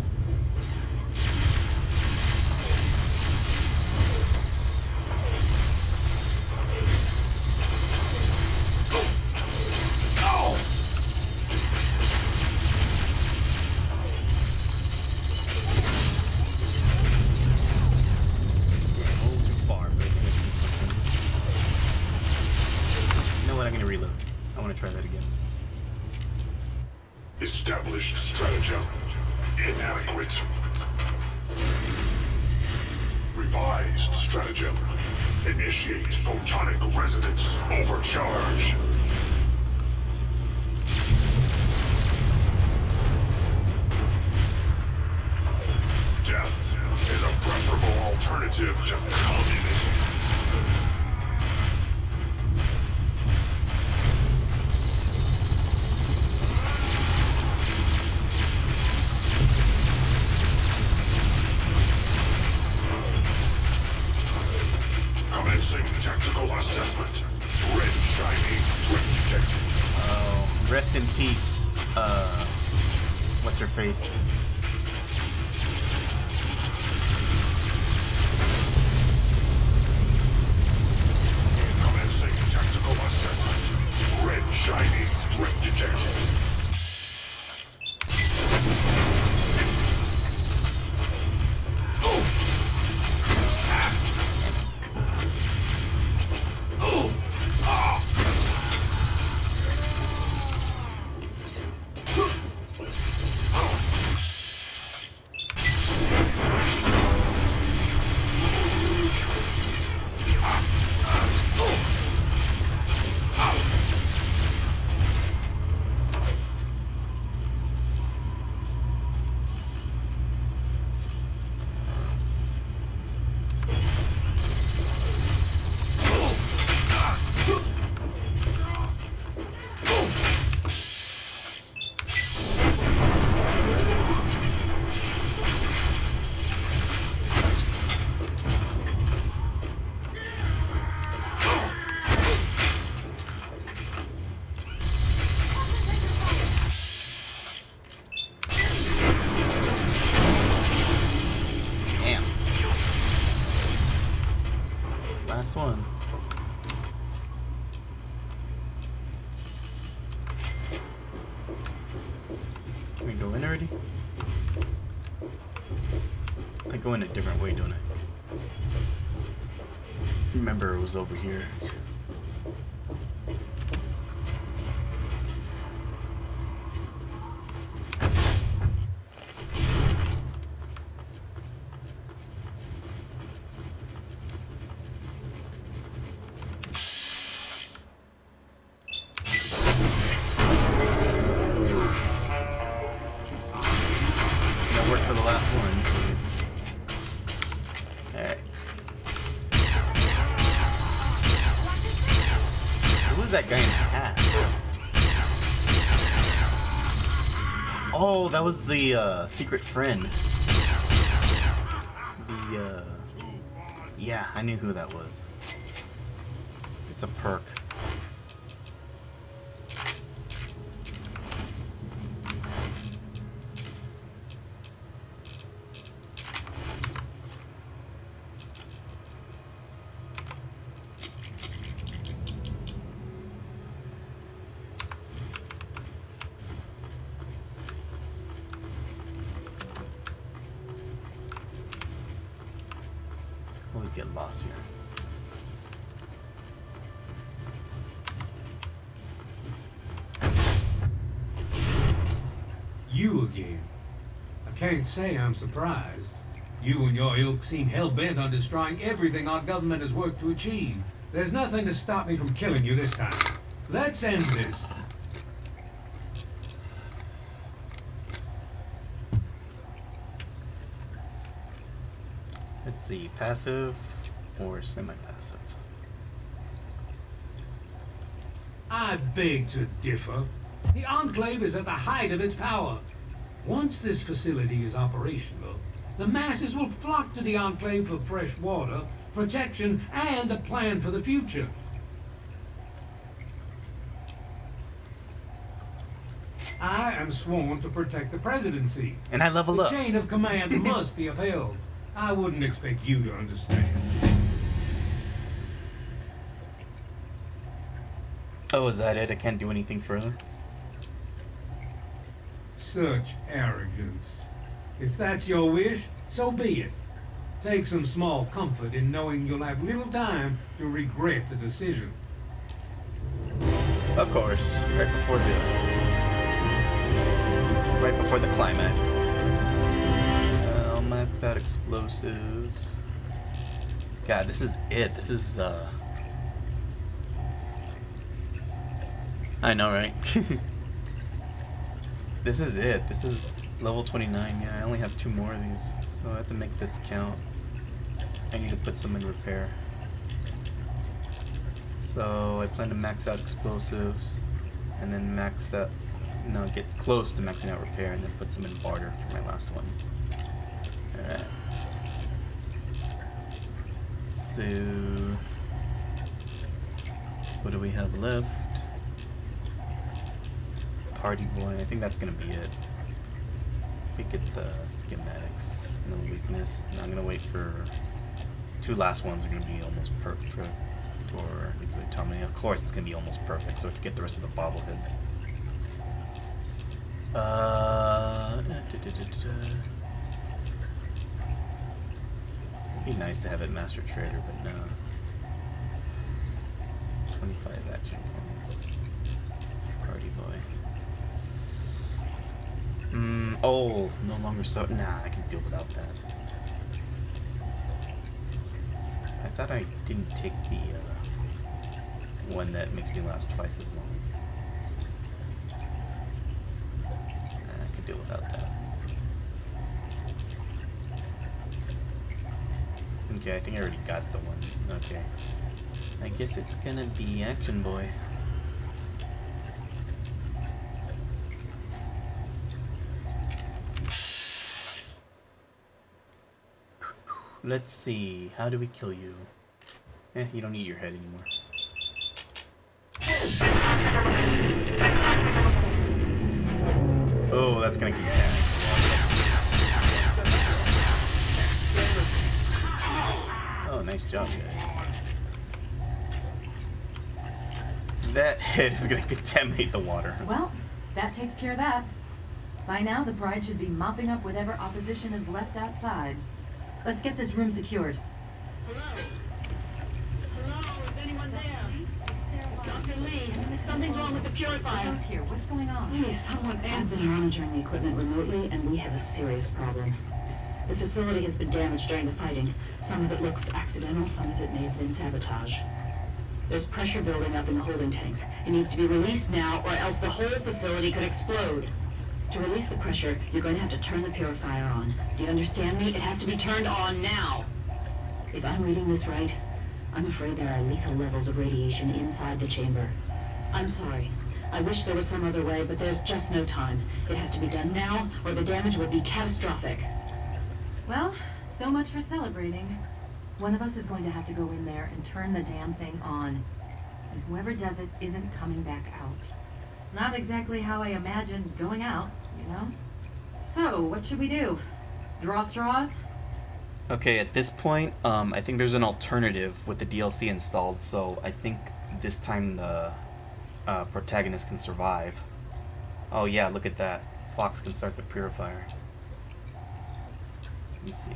Try that again. Established stratagem. Inadequate. Revised stratagem. Initiate photonic resonance. Overcharge. Death is a preferable alternative to communism. Tactical assessment. Red Chinese threat detected. Oh, rest in peace. What's her face? Commencing tactical assessment. Red Chinese threat detected. last one. Can we go in already? I go in a different way, don't I? Remember, it was over here. That worked for the last one, so. Alright. Who's that guy in hat? Oh, that was the secret friend. The yeah, I knew who that was. It's a perk. Always get lost here. You again. I can't say I'm surprised. You and your ilk seem hell-bent on destroying everything our government has worked to achieve. There's nothing to stop me from killing you this time. Let's end this. Let's see, passive or semi-passive? I beg to differ. The Enclave is at the height of its power. Once this facility is operational, the masses will flock to the Enclave for fresh water, protection, and a plan for the future. I am sworn to protect the presidency. And I level up. The chain of command must be upheld. I wouldn't expect you to understand. Oh, is that it? I can't do anything further? Such arrogance. If that's your wish, so be it. Take some small comfort in knowing you'll have little time to regret the decision. Of course, right before the climax. I'll max out explosives. God, this is it. This is I know, right? This is it. This is level 29. Yeah, I only have 2 more of these, so I have to make this count. I need to put some in repair. So I plan to max out explosives, and then max out, get close to maxing out repair, and then put some in barter for my last one. Alright. So what do we have left? Party boy, I think that's gonna be it. If we get the schematics and the weakness, I'm gonna wait for 2 last ones are gonna be almost perfect for nuclear autonomy. Of course, it's gonna be almost perfect, so we can get the rest of the bobbleheads. It'd be nice to have it Master Trader, but no. 25 action points. Party boy. Oh, no longer so. Nah, I can deal without that. I thought I didn't take the one that makes me last twice as long. I could deal without that. Okay, I think I already got the one. Okay. I guess it's gonna be Action Boy. Let's see, how do we kill you? You don't need your head anymore. Oh, that's gonna keep tapping. Oh, nice job, guys. That head is gonna contaminate the water. Well, that takes care of that. By now, the Pride should be mopping up whatever opposition is left outside. Let's get this room secured. Hello? Hello? Is anyone there? Dr. Lee, something's wrong with the purifier. We're both here. What's going on? Please, someone I've been monitoring the equipment remotely, and we have a serious problem. The facility has been damaged during the fighting. Some of it looks accidental, some of it may have been sabotage. There's pressure building up in the holding tanks. It needs to be released now, or else the whole facility could explode. To release the pressure, you're going to have to turn the purifier on. Do you understand me? It has to be turned on now. If I'm reading this right, I'm afraid there are lethal levels of radiation inside the chamber. I'm sorry. I wish there was some other way, but there's just no time. It has to be done now, or the damage would be catastrophic. Well, so much for celebrating. One of us is going to have to go in there and turn the damn thing on. And whoever does it isn't coming back out. Not exactly how I imagined going out, you know? So, what should we do? Draw straws? Okay, at this point, I think there's an alternative with the DLC installed, so I think this time the protagonist can survive. Oh yeah, look at that. Fox can start the purifier. Let me see.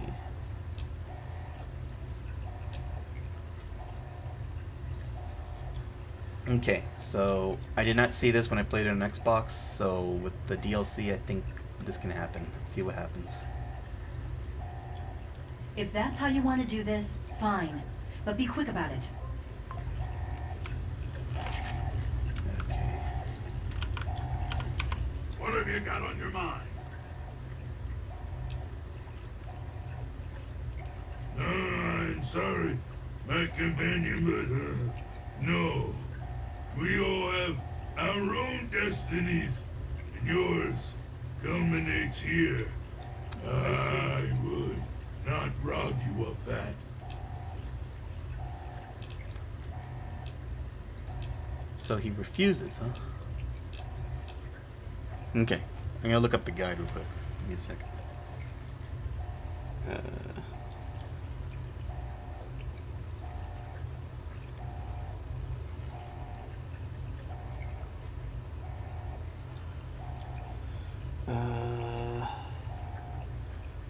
Okay, so I did not see this when I played it on Xbox, so with the DLC I think this can happen. Let's see what happens. If that's how you want to do this, fine. But be quick about it. Okay. What have you got on your mind? I'm sorry, my companion, but, no. We all have our own destinies, and yours culminates here. I would not rob you of that. So he refuses, huh? Okay. I'm gonna look up the guide real quick. Give me a second.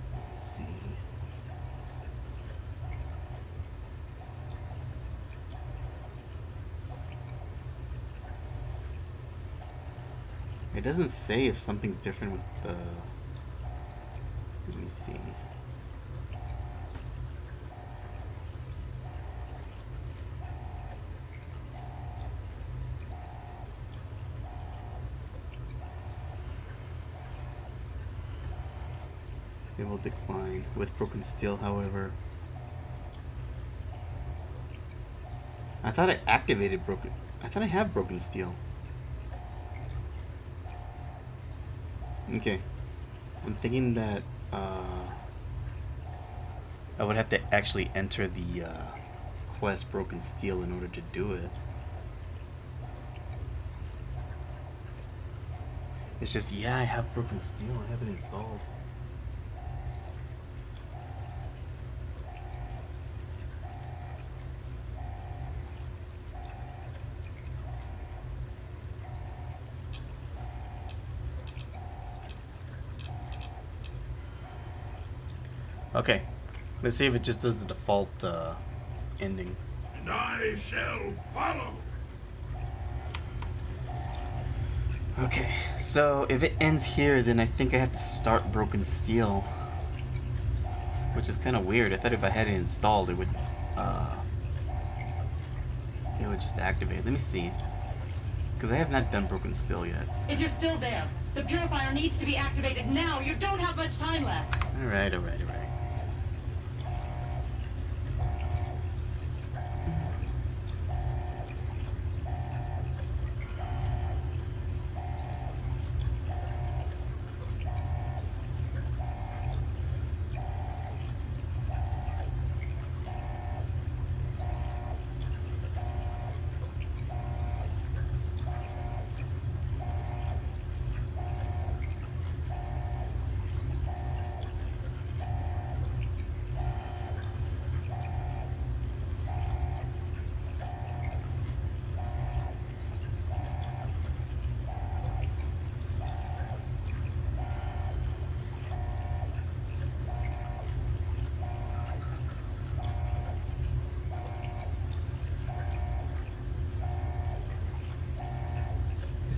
Let's see. It doesn't say if something's different with the... Let me see. It will decline with broken steel, however. I thought I activated broken... I thought I have broken steel. Okay. I'm thinking that I would have to actually enter the quest Broken Steel in order to do it. It's just, yeah, I have Broken Steel. I have it installed. Okay, let's see if it just does the default ending. And I shall follow. Okay, so if it ends here, then I think I have to start Broken Steel, which is kind of weird. I thought if I had it installed, it would just activate. Let me see, because I have not done Broken Steel yet. If you're still there, the purifier needs to be activated now. You don't have much time left. All right.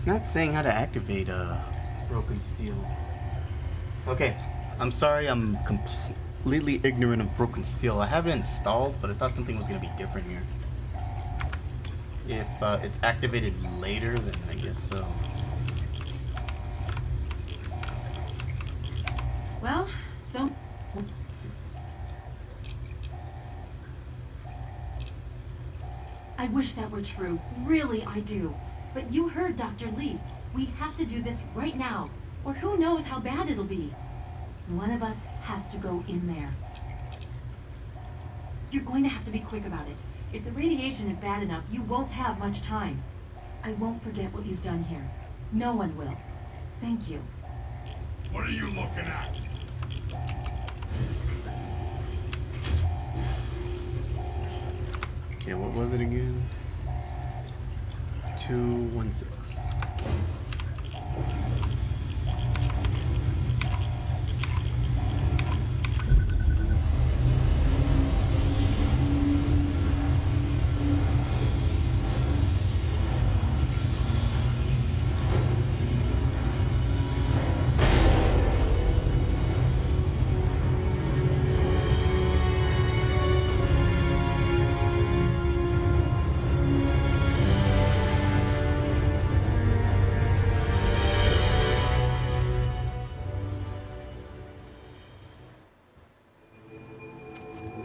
It's not saying how to activate Broken Steel. Okay, I'm sorry I'm completely ignorant of Broken Steel. I have it installed, but I thought something was going to be different here. If it's activated later, then I guess so. Well, so... I wish that were true. Really, I do. But you heard Dr. Lee. We have to do this right now, or who knows how bad it'll be. One of us has to go in there. You're going to have to be quick about it. If the radiation is bad enough, you won't have much time. I won't forget what you've done here. No one will. Thank you. What are you looking at? Okay, what was it again? 216.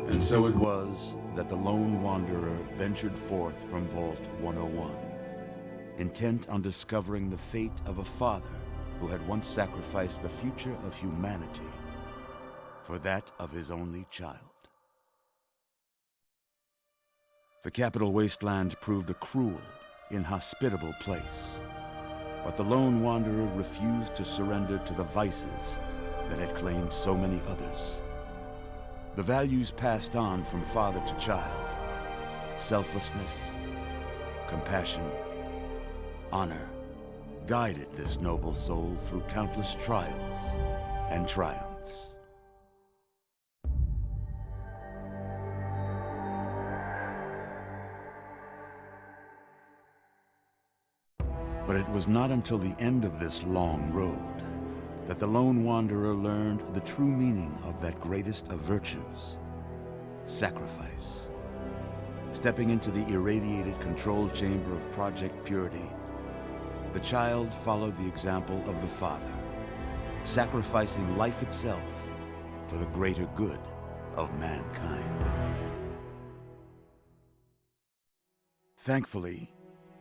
And so it was that the lone wanderer ventured forth from Vault 101, intent on discovering the fate of a father who had once sacrificed the future of humanity for that of his only child. The capital wasteland proved a cruel, inhospitable place, but the lone wanderer refused to surrender to the vices that had claimed so many others. The values passed on from father to child: selflessness, compassion, honor, guided this noble soul through countless trials and triumphs. But it was not until the end of this long road that the lone wanderer learned the true meaning of that greatest of virtues: sacrifice. Stepping into the irradiated control chamber of Project Purity, the child followed the example of the father, sacrificing life itself for the greater good of mankind. Thankfully,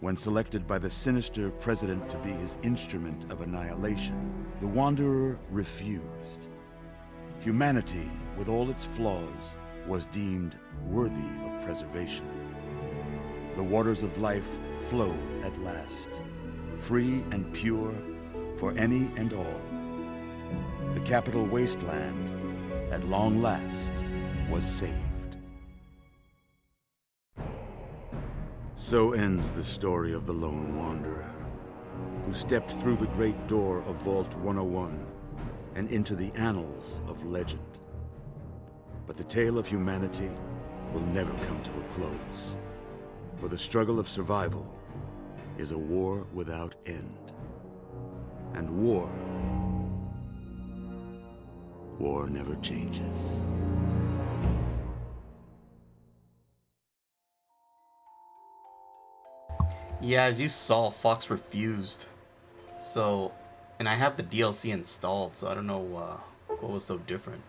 when selected by the sinister president to be his instrument of annihilation, the Wanderer refused. Humanity, with all its flaws, was deemed worthy of preservation. The waters of life flowed at last, free and pure for any and all. The capital wasteland, at long last, was saved. So ends the story of the lone wanderer, who stepped through the great door of Vault 101 and into the annals of legend. But the tale of humanity will never come to a close, for the struggle of survival is a war without end. And war never changes. Yeah, as you saw, Fox refused. So, and I have the DLC installed, so I don't know what was so different.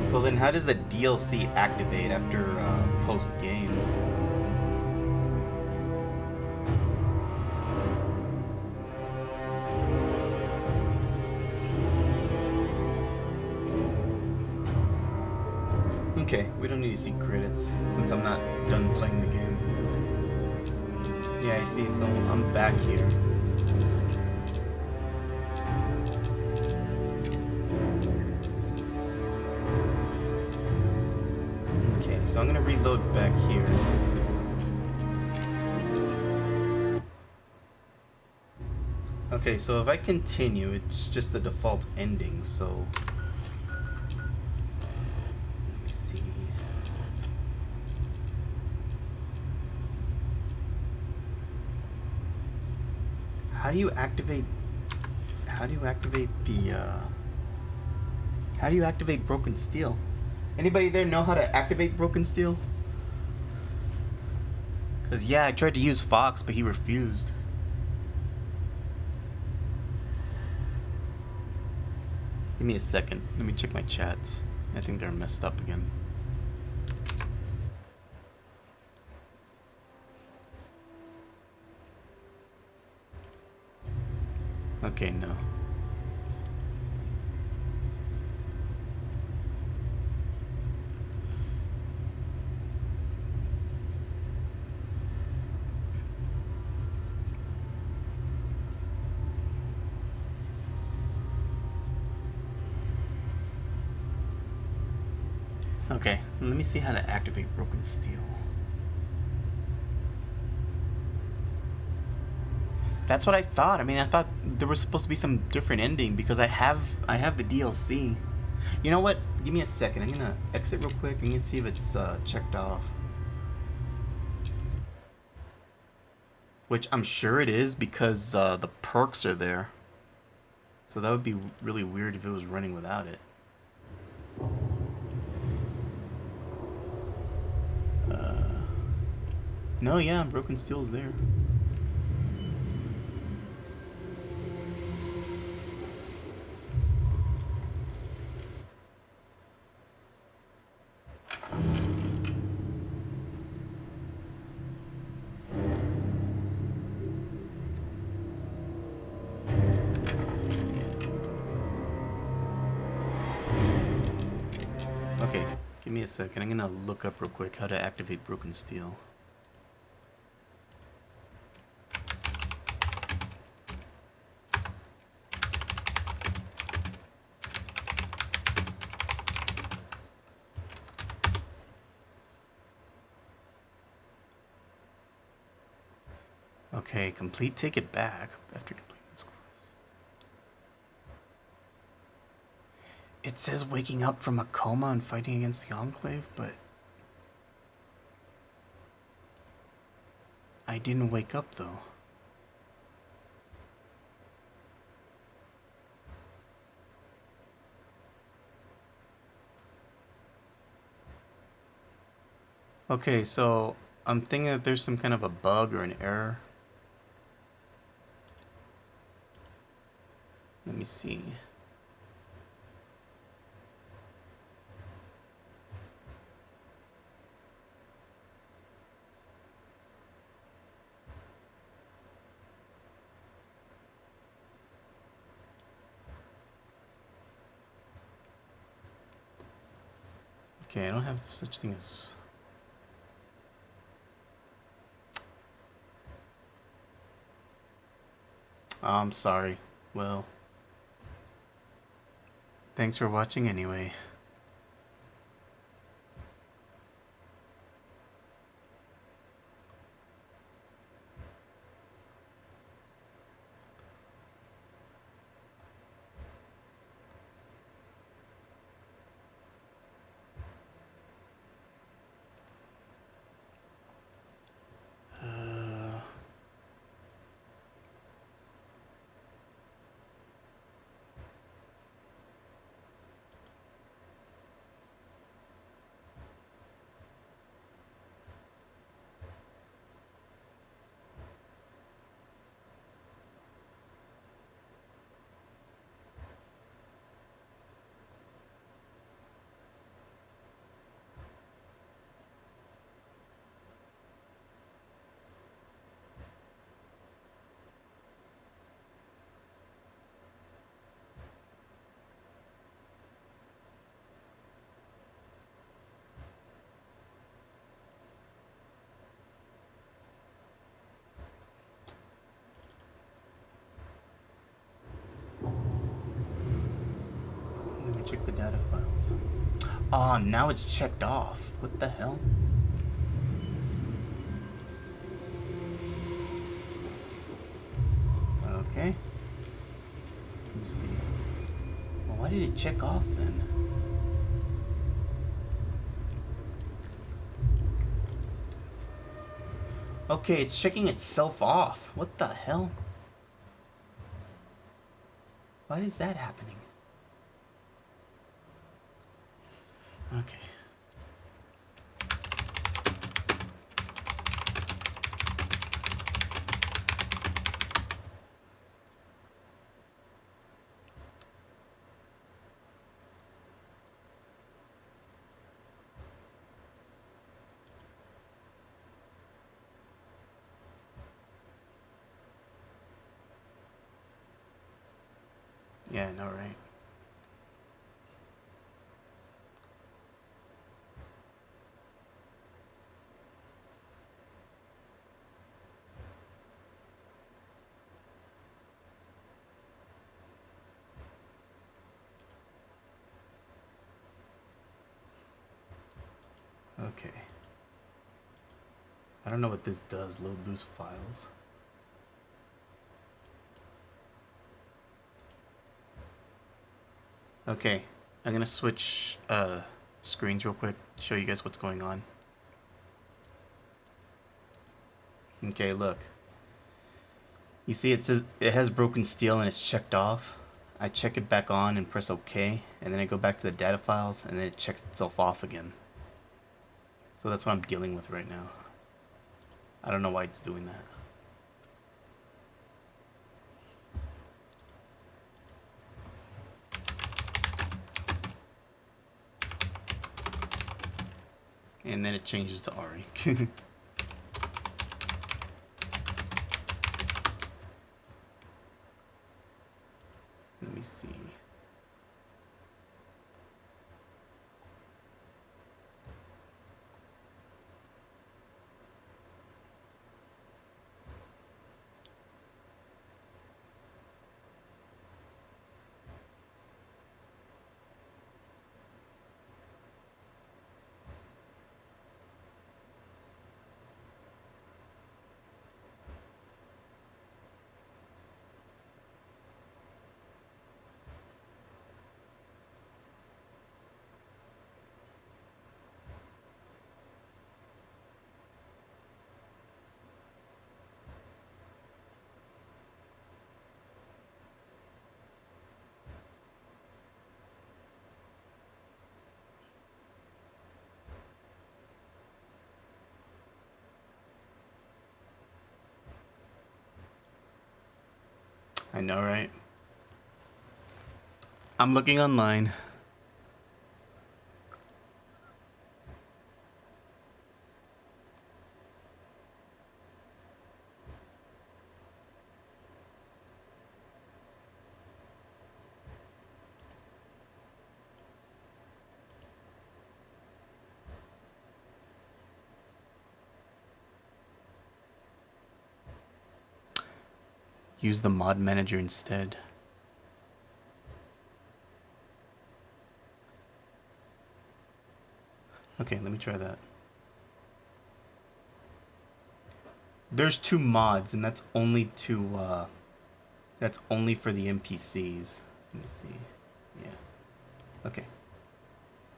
So then how does the DLC activate after post-game? Okay, we don't need to see credits since I'm not done playing the game. Yeah, I see, so I'm back here. Okay, so I'm gonna reload back here. Okay, so if I continue, it's just the default ending, so... Let me see... How do you activate Broken Steel? Anybody there know how to activate Broken Steel? Cause yeah, I tried to use Fox, but he refused. Give me a second. Let me check my chats. I think they're messed up again. Okay, no. Okay, let me see how to activate Broken Steel. That's what I thought. I mean, I thought there was supposed to be some different ending because I have the DLC. You know what? Give me a second. I'm gonna exit real quick. I'm gonna see if it's checked off. Which I'm sure it is because the perks are there. So that would be really weird if it was running without it. No, yeah, Broken Steel is there. Okay, give me a second. I'm gonna look up real quick how to activate Broken Steel. Okay, complete Take It Back after completing this quest. It says waking up from a coma and fighting against the Enclave, but I didn't wake up though. Okay, so I'm thinking that there's some kind of a bug or an error. Let me see. Okay, I don't have such thing as... Oh, I'm sorry. Well... Thanks for watching anyway. Let me check the data files. Ah, now it's checked off. What the hell? Okay. it check off then? Okay, it's checking itself off. What the hell? Why is that happening? Okay. Yeah, no, right. Okay. I don't know what this does. Load loose files. Okay, I'm gonna switch screens real quick, show you guys what's going on. Okay, look. You see it says it has broken steel and it's checked off. I check it back on and press OK, and then I go back to the data files and then it checks itself off again. So that's what I'm dealing with right now. I don't know why it's doing that. And then it changes to Ari. Let me see. I know, right? I'm looking online. Use the mod manager instead. Okay, let me try that. There's 2 mods, and that's only that's only for the NPCs. Let me see. Yeah. Okay.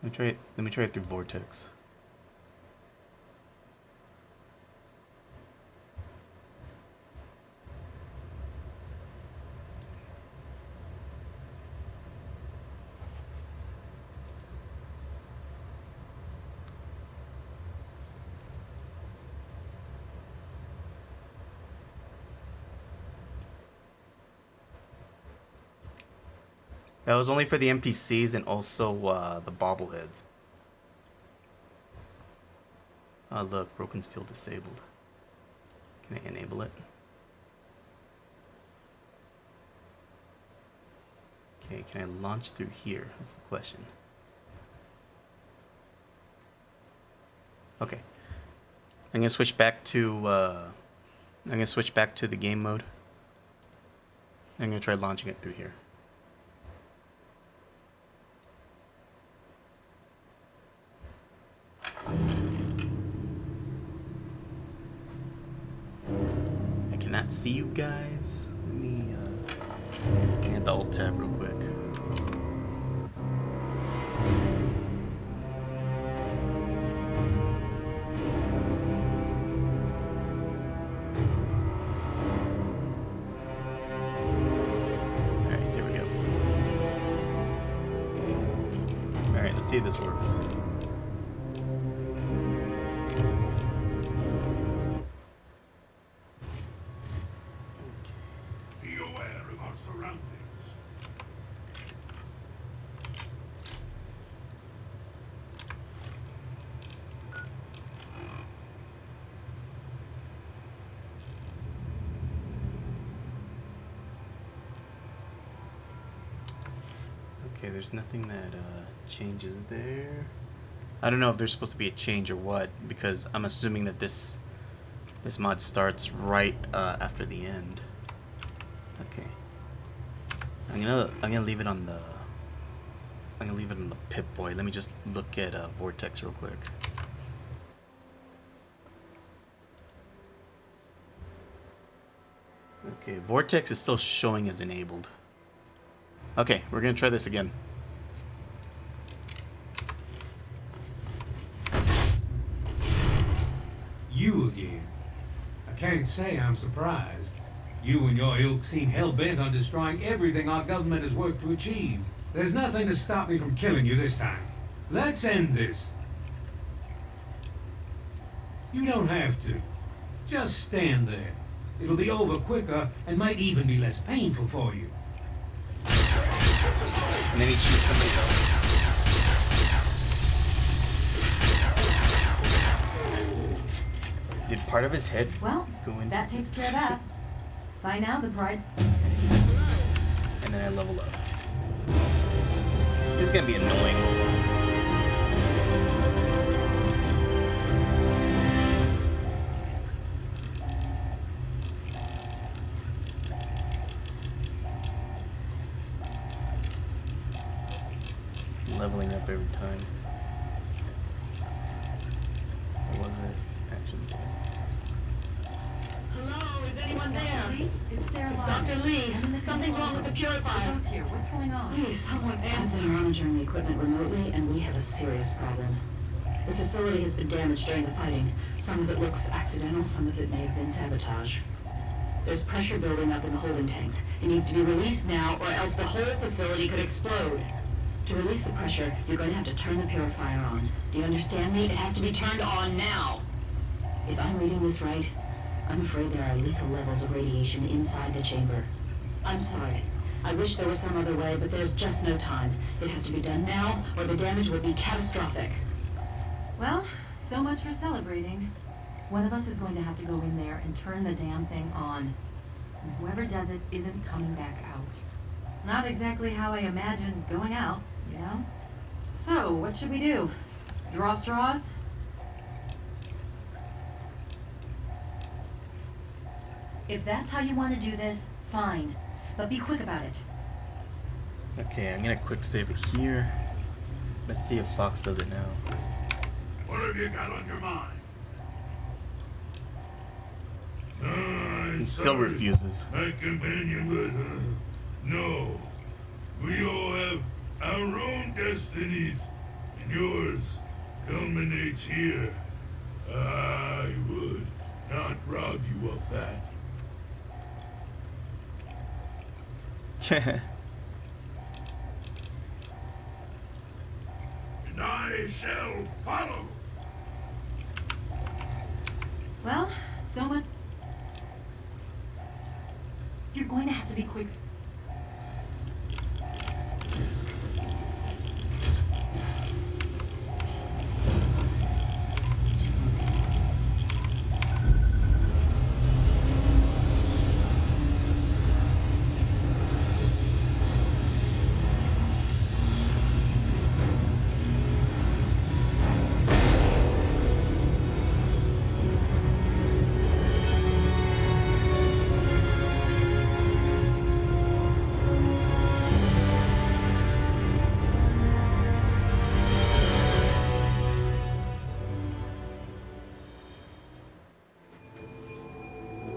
Let me try it. Let me try it through Vortex. That was only for the NPCs and also the bobbleheads. Oh look, broken steel disabled. Can I enable it? Okay, can I launch through here? That's the question. Okay. I'm gonna switch back to the game mode. I'm gonna try launching it through here. I cannot see you guys. Let me hit the alt tab real quick. see if this works. Be aware of our surroundings. Okay, there's nothing that changes there. I don't know if there's supposed to be a change or what, because I'm assuming that this mod starts right after the end. Okay, I'm gonna leave it on the Pip-Boy. Let me just look at Vortex real quick. Okay, Vortex is still showing as enabled. Okay, we're gonna try this again. You again. I can't say I'm surprised. You and your ilk seem hell-bent on destroying everything our government has worked to achieve. There's nothing to stop me from killing you this time. Let's end this. You don't have to. Just stand there. It'll be over quicker and might even be less painful for you. And then he shoots somebody else. Did part of his head Well, go into that takes care of that. By now, the pride. And then I level up. This is gonna be annoying. Leveling up every time. What was it? Action point. Hello, is anyone there? It's Sarah Lyons. Dr. Lee, something's wrong with the purifier. We're both here. What's going on? Please, someone answer. We're monitoring the equipment remotely, and we have a serious problem. The facility has been damaged during the fighting. Some of it looks accidental, some of it may have been sabotage. There's pressure building up in the holding tanks. It needs to be released now, or else the whole facility could explode. To release the pressure, you're going to have to turn the purifier on. Do you understand me? It has to be turned on now. If I'm reading this right, I'm afraid there are lethal levels of radiation inside the chamber. I'm sorry. I wish there was some other way, but there's just no time. It has to be done now, or the damage would be catastrophic. Well, so much for celebrating. One of us is going to have to go in there and turn the damn thing on. And whoever does it isn't coming back out. Not exactly how I imagined going out, you know? So, what should we do? Draw straws? If that's how you want to do this, fine. But be quick about it. Okay, I'm gonna quick save it here. Let's see if Fox does it now. What have you got on your mind? He still refuses. My companion, but no. We all have our own destinies, and yours culminates here. I would not rob you of that. And I shall follow. Well, so much. You're going to have to be quick.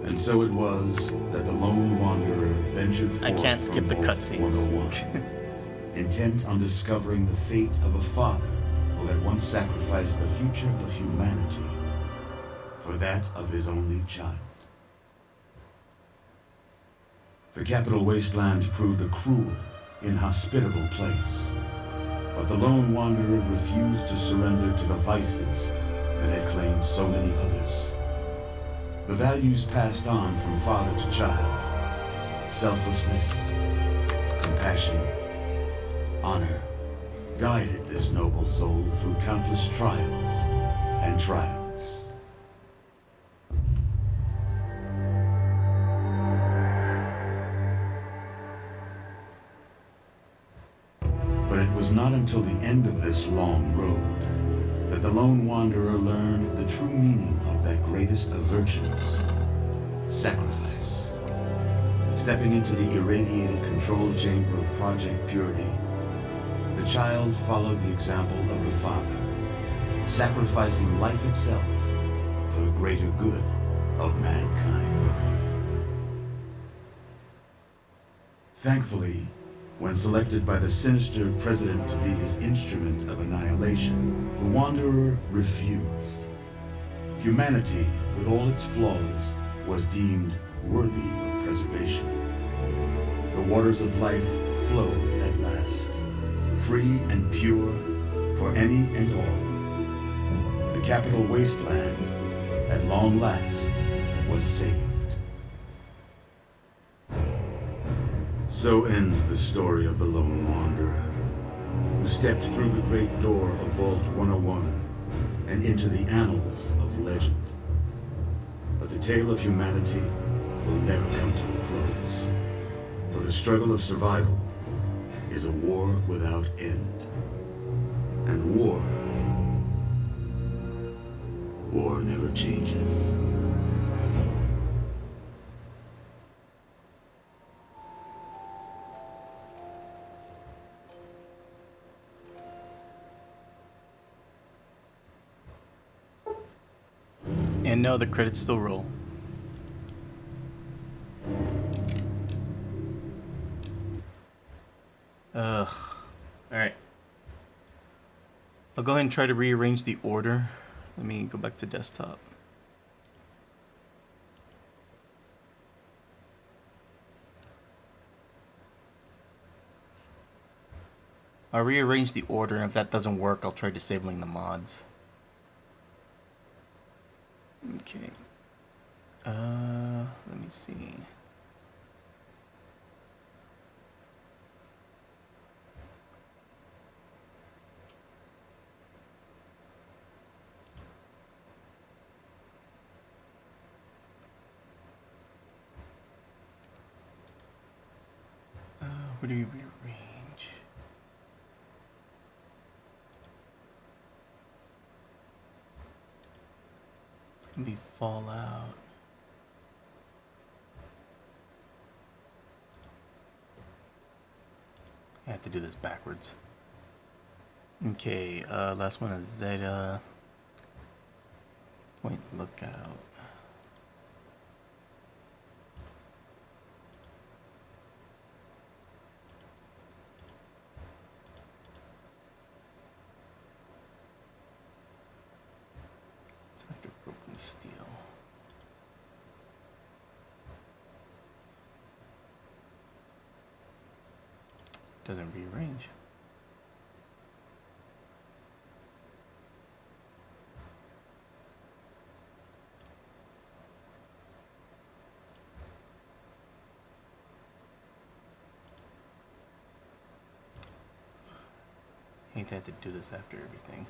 And so it was that the lone wanderer ventured forth I can't skip the cutscenes. Intent on discovering the fate of a father who had once sacrificed the future of humanity for that of his only child. The capital wasteland proved a cruel, inhospitable place. But the lone wanderer refused to surrender to the vices that had claimed so many others. The values passed on from father to child, selflessness, compassion, honor, guided this noble soul through countless trials and triumphs. But it was not until the end of this long road that the lone wanderer learned the true meaning of that greatest of virtues, sacrifice. Stepping into the irradiated control chamber of Project Purity, the child followed the example of the father, sacrificing life itself for the greater good of mankind. Thankfully, when selected by the sinister president to be his instrument of annihilation, the Wanderer refused. Humanity, with all its flaws, was deemed worthy of preservation. The waters of life flowed at last, free and pure for any and all. The capital wasteland, at long last, was saved. So ends the story of the Lone Wanderer, who stepped through the great door of Vault 101 and into the annals of legend. But the tale of humanity will never come to a close, for the struggle of survival is a war without end. And war never changes. And no, the credits still roll. Ugh. Alright. I'll go ahead and try to rearrange the order. Let me go back to desktop. I'll rearrange the order, and if that doesn't work, I'll try disabling the mods. Okay. Let me see. What do you rearrange? It's gonna be Fallout. I have to do this backwards. Okay, last one is Zeta. Point Lookout. It's after Broken Steel. Doesn't rearrange. Hate that to do this after everything.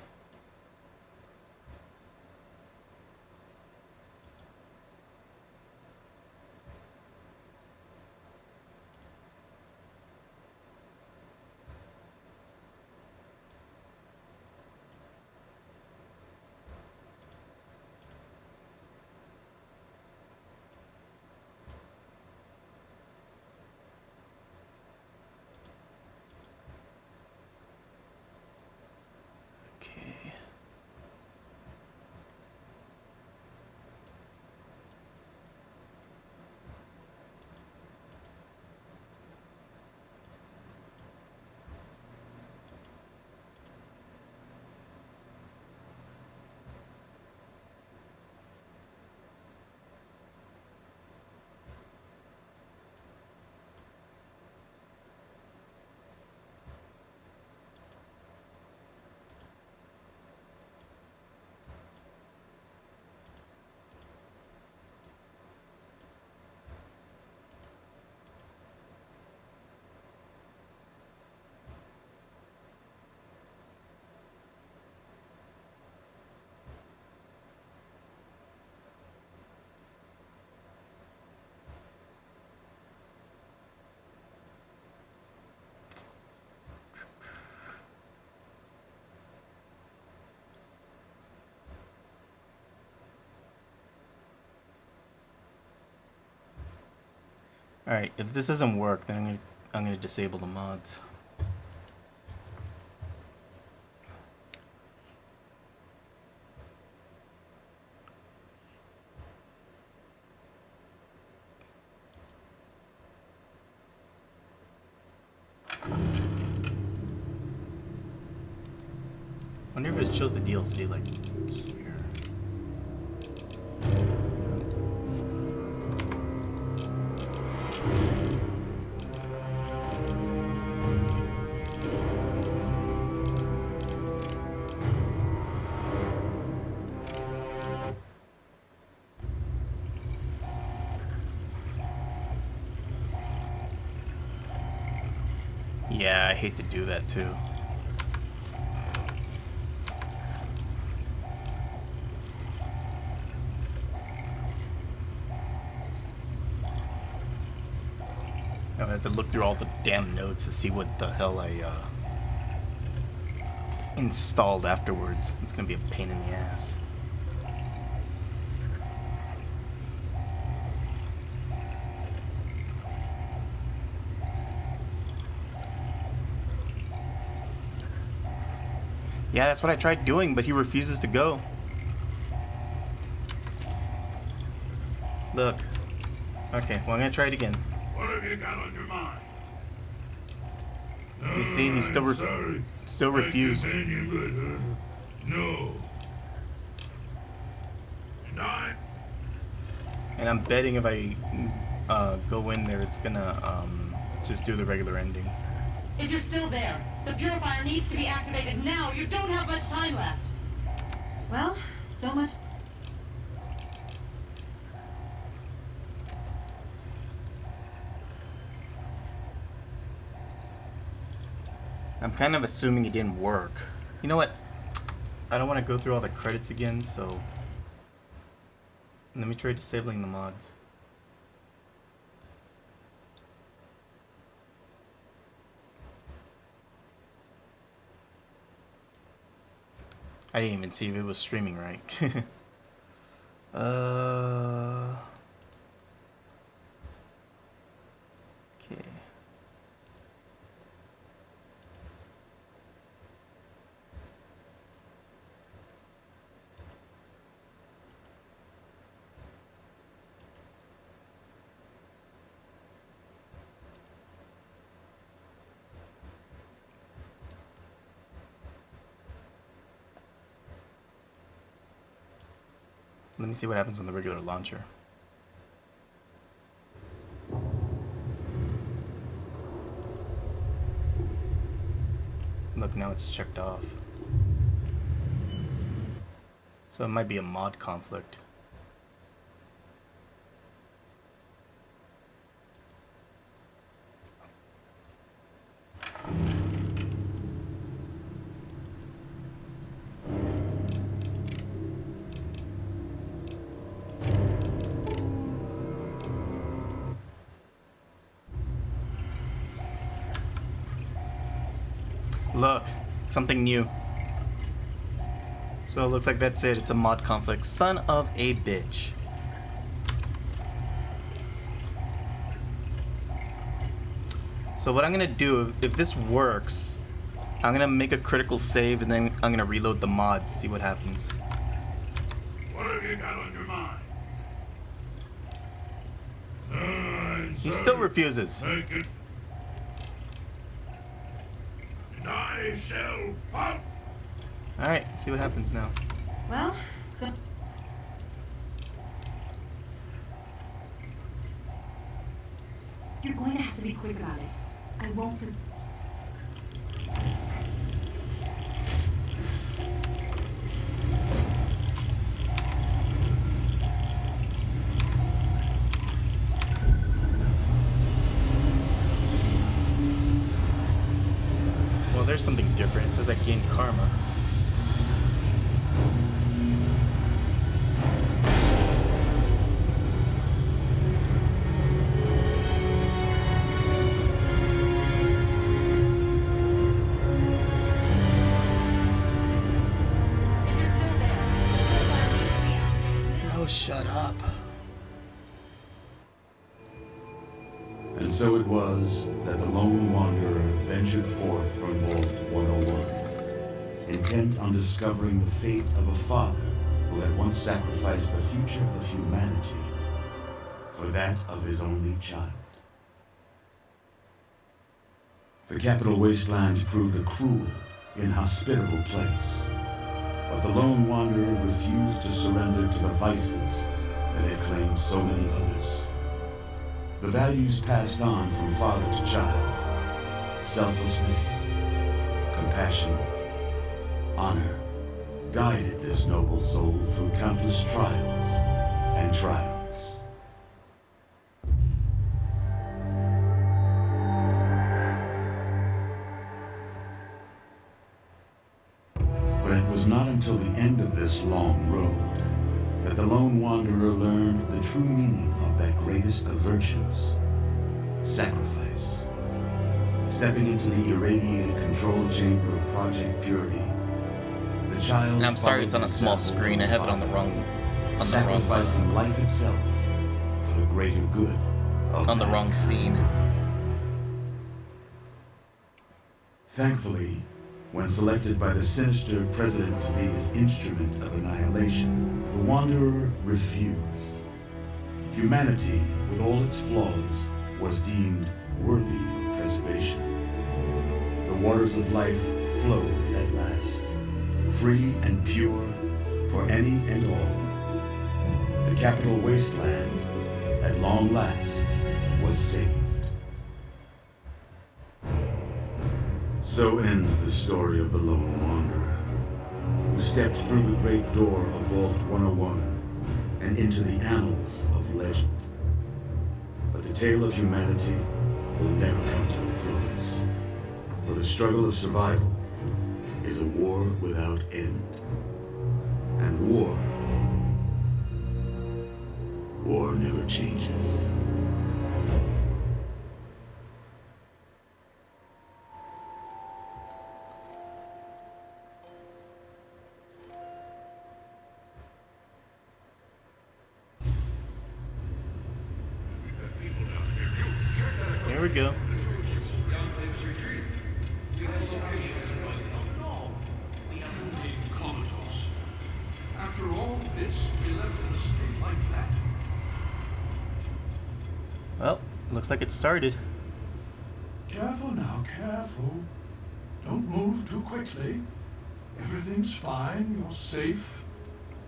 Okay. Alright, if this doesn't work, then I'm gonna disable the mods. I wonder if it shows the DLC like here. Yeah, I hate to do that too. I have to look through all the damn notes to see what the hell I installed afterwards. It's gonna be a pain in the ass. Yeah, that's what I tried doing, but he refuses to go. Look. Okay, well I'm gonna try it again. What have you got on your mind? You see, he still refused. No. And I'm betting if I go in there, it's gonna just do the regular ending. If you're still there, the purifier needs to be activated now. You don't have much time left. Well, so much. I'm kind of assuming it didn't work. You know what? I don't want to go through all the credits again, so let me try disabling the mods. I didn't even see if it was streaming right. Okay. Let me see what happens on the regular launcher. Look, now it's checked off. So it might be a mod conflict. Look, something new. So it looks like that's it. It's a mod conflict. Son of a bitch. So what I'm gonna do, if this works, I'm gonna make a critical save and then I'm gonna reload the mods, see what happens. What have you got on your mind? He still refuses. I shall fight. Alright, see what happens now. Well, so. You're going to have to be quick about it. I won't for. Well, there's something different. It says I gained karma. No, shut up. And so it was that the lone wanderer ventured forth from Vault 101, intent on discovering the fate of a father who had once sacrificed the future of humanity for that of his only child. The capital wasteland proved a cruel, inhospitable place, but the lone wanderer refused to surrender to the vices that had claimed so many others. The values passed on from father to child, selflessness, compassion, honor, guided this noble soul through countless trials and triumphs. But it was not until the end of this long road that the lone wanderer learned the true meaning of that greatest of virtues, sacrifice. Stepping into the irradiated control chamber of Project Purity, the child. And I'm sorry it's on a small screen. I have it on the wrong. Sacrificing life itself for the greater good of on the wrong scene. Thankfully, when selected by the sinister president to be his instrument of annihilation, the Wanderer refused. Humanity, with all its flaws, was deemed worthy of preservation. The waters of life flowed at last, free and pure for any and all. The capital wasteland, at long last, was saved. So ends the story of the lone wanderer, who stepped through the great door of Vault 101 and into the annals of legend. But the tale of humanity will never come to a close, for the struggle of survival is a war without end. And war never changes. Here we go. After all this, we left in a state like that. Well, looks like it started. Careful now, careful. Don't move too quickly. Everything's fine, you're safe.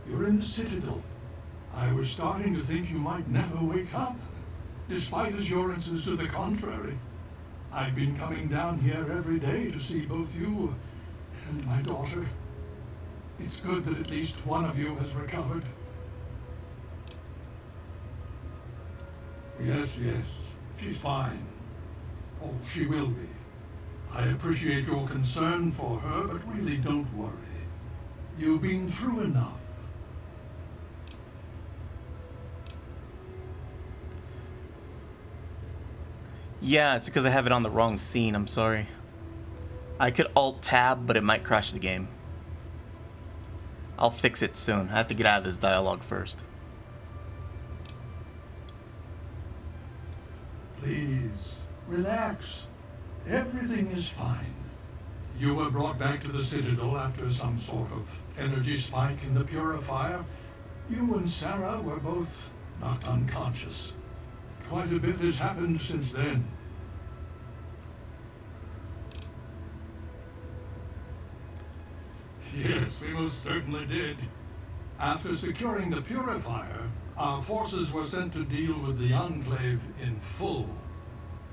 You're in the Citadel. I was starting to think you might never wake up, despite assurances to the contrary. I've been coming down here every day to see both you and my daughter. It's good that at least one of you has recovered. Yes, she's fine. Oh, she will be. I appreciate your concern for her, but really don't worry. You've been through enough. Yeah, it's because I have it on the wrong scene. I'm sorry. I could Alt-Tab, but it might crash the game. I'll fix it soon. I have to get out of this dialogue first. Please, relax. Everything is fine. You were brought back to the Citadel after some sort of energy spike in the purifier. You and Sarah were both knocked unconscious. Quite a bit has happened since then. Yes, we most certainly did. After securing the purifier, our forces were sent to deal with the Enclave in full.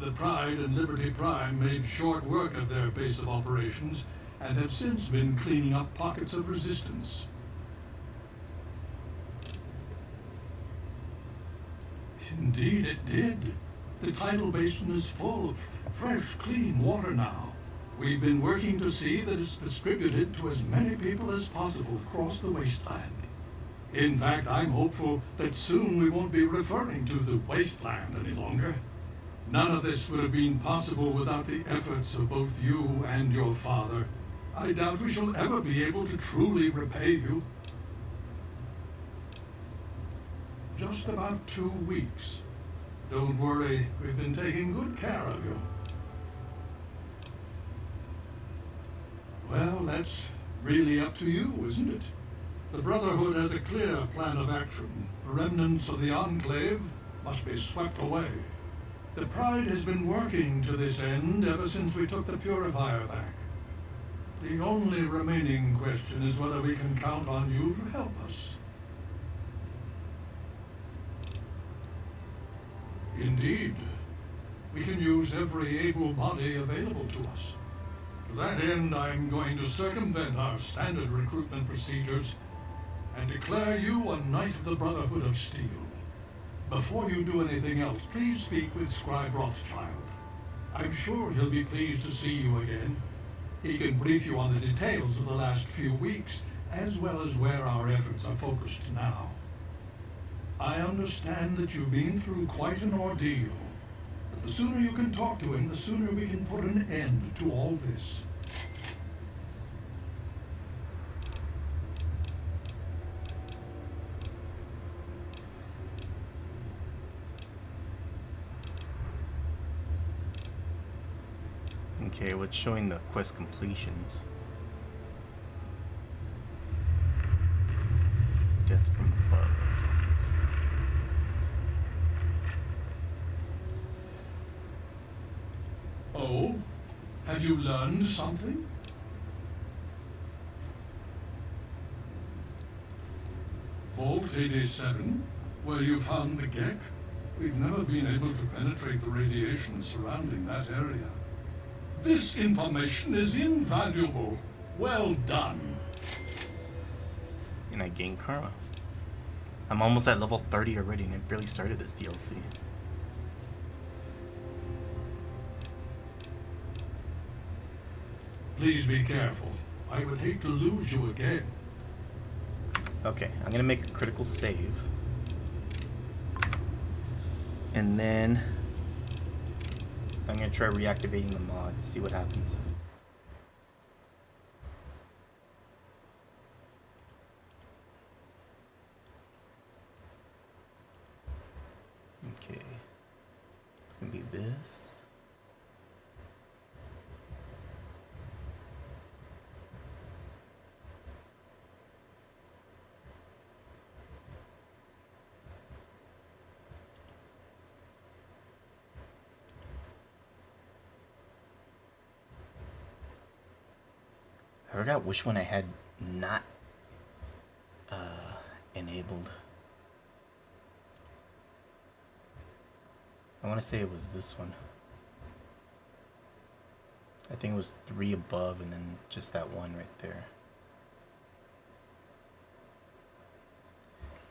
The Pride and Liberty Prime made short work of their base of operations and have since been cleaning up pockets of resistance. Indeed it did. The tidal basin is full of fresh, clean water now. We've been working to see that it's distributed to as many people as possible across the wasteland. In fact, I'm hopeful that soon we won't be referring to the wasteland any longer. None of this would have been possible without the efforts of both you and your father. I doubt we shall ever be able to truly repay you. Just about 2 weeks. Don't worry, we've been taking good care of you. Well, that's really up to you, isn't it? The Brotherhood has a clear plan of action. The remnants of the Enclave must be swept away. The Pride has been working to this end ever since we took the Purifier back. The only remaining question is whether we can count on you to help us. Indeed. We can use every able body available to us. To that end, I'm going to circumvent our standard recruitment procedures and declare you a Knight of the Brotherhood of Steel. Before you do anything else, please speak with Scribe Rothschild. I'm sure he'll be pleased to see you again. He can brief you on the details of the last few weeks, as well as where our efforts are focused now. I understand that you've been through quite an ordeal, but the sooner you can talk to him, the sooner we can put an end to all this. Okay, what's showing the quest completions? Death from above. Oh? Have you learned something? Vault 87? Where you found the Gek? We've never been able to penetrate the radiation surrounding that area. This information is invaluable. Well done. And I gain karma. I'm almost at level 30 already and I barely started this DLC. Please be careful. I would hate to lose you again. Okay, I'm gonna make a critical save. And then I'm gonna try reactivating the mod, see what happens. Okay, it's gonna be this. I forgot which one I had not enabled. I want to say it was this one. I think it was 3 above and then just that one right there.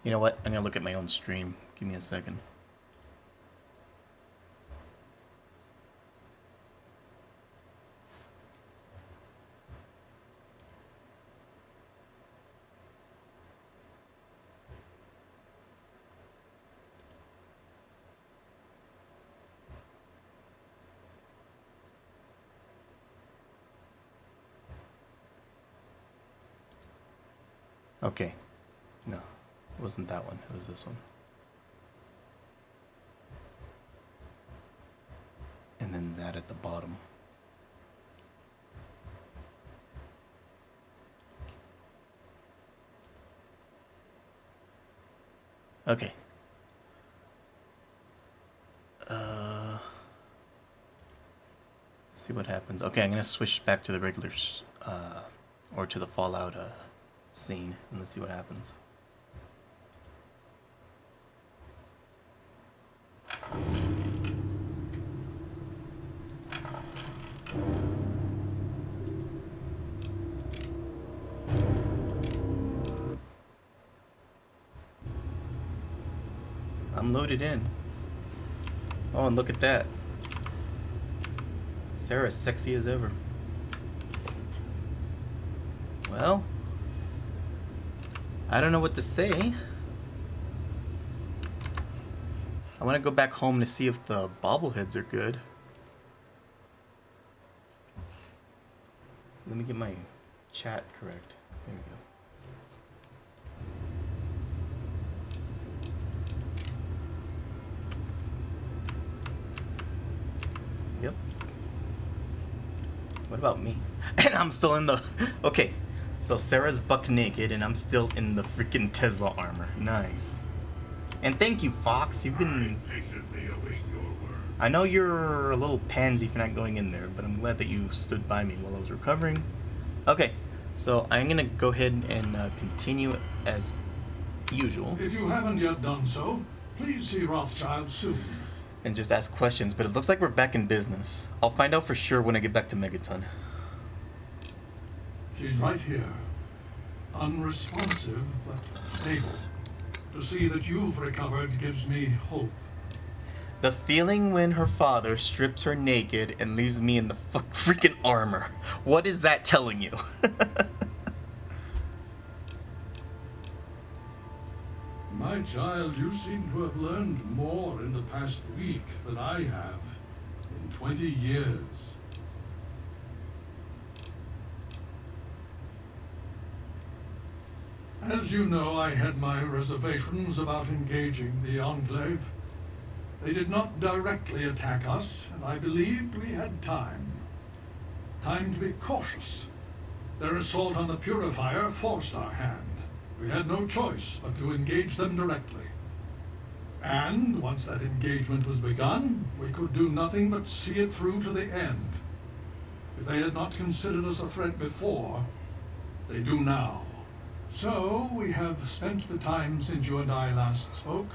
You know what? I'm gonna look at my own stream. Give me a second. Okay, no, it wasn't that one, it was this one. And then that at the bottom. Okay. Let's see what happens. Okay, I'm gonna switch back to the regulars, or to the Fallout, scene, and let's see what happens. I'm loaded in. Oh, and look at that. Sarah's sexy as ever. Well, I don't know what to say. I want to go back home to see if the bobbleheads are good. Let me get my chat correct. There we go. Yep. What about me? And I'm still in the... Okay, so Sarah's buck naked and I'm still in the freaking Tesla armor. Nice. And thank you, Fox. You've been... I know you're a little pansy for not going in there, but I'm glad that you stood by me while I was recovering. Okay, so I'm gonna go ahead and continue as usual. If you haven't yet done so, please see Rothschild soon. And just ask questions, but it looks like we're back in business. I'll find out for sure when I get back to Megaton. She's right here. Unresponsive, but stable. To see that you've recovered gives me hope. The feeling when her father strips her naked and leaves me in the freaking armor. What is that telling you? My child, you seem to have learned more in the past week than I have in 20 years. As you know, I had my reservations about engaging the Enclave. They did not directly attack us, and I believed we had time. Time to be cautious. Their assault on the Purifier forced our hand. We had no choice but to engage them directly. And once that engagement was begun, we could do nothing but see it through to the end. If they had not considered us a threat before, they do now. So we have spent the time since you and I last spoke,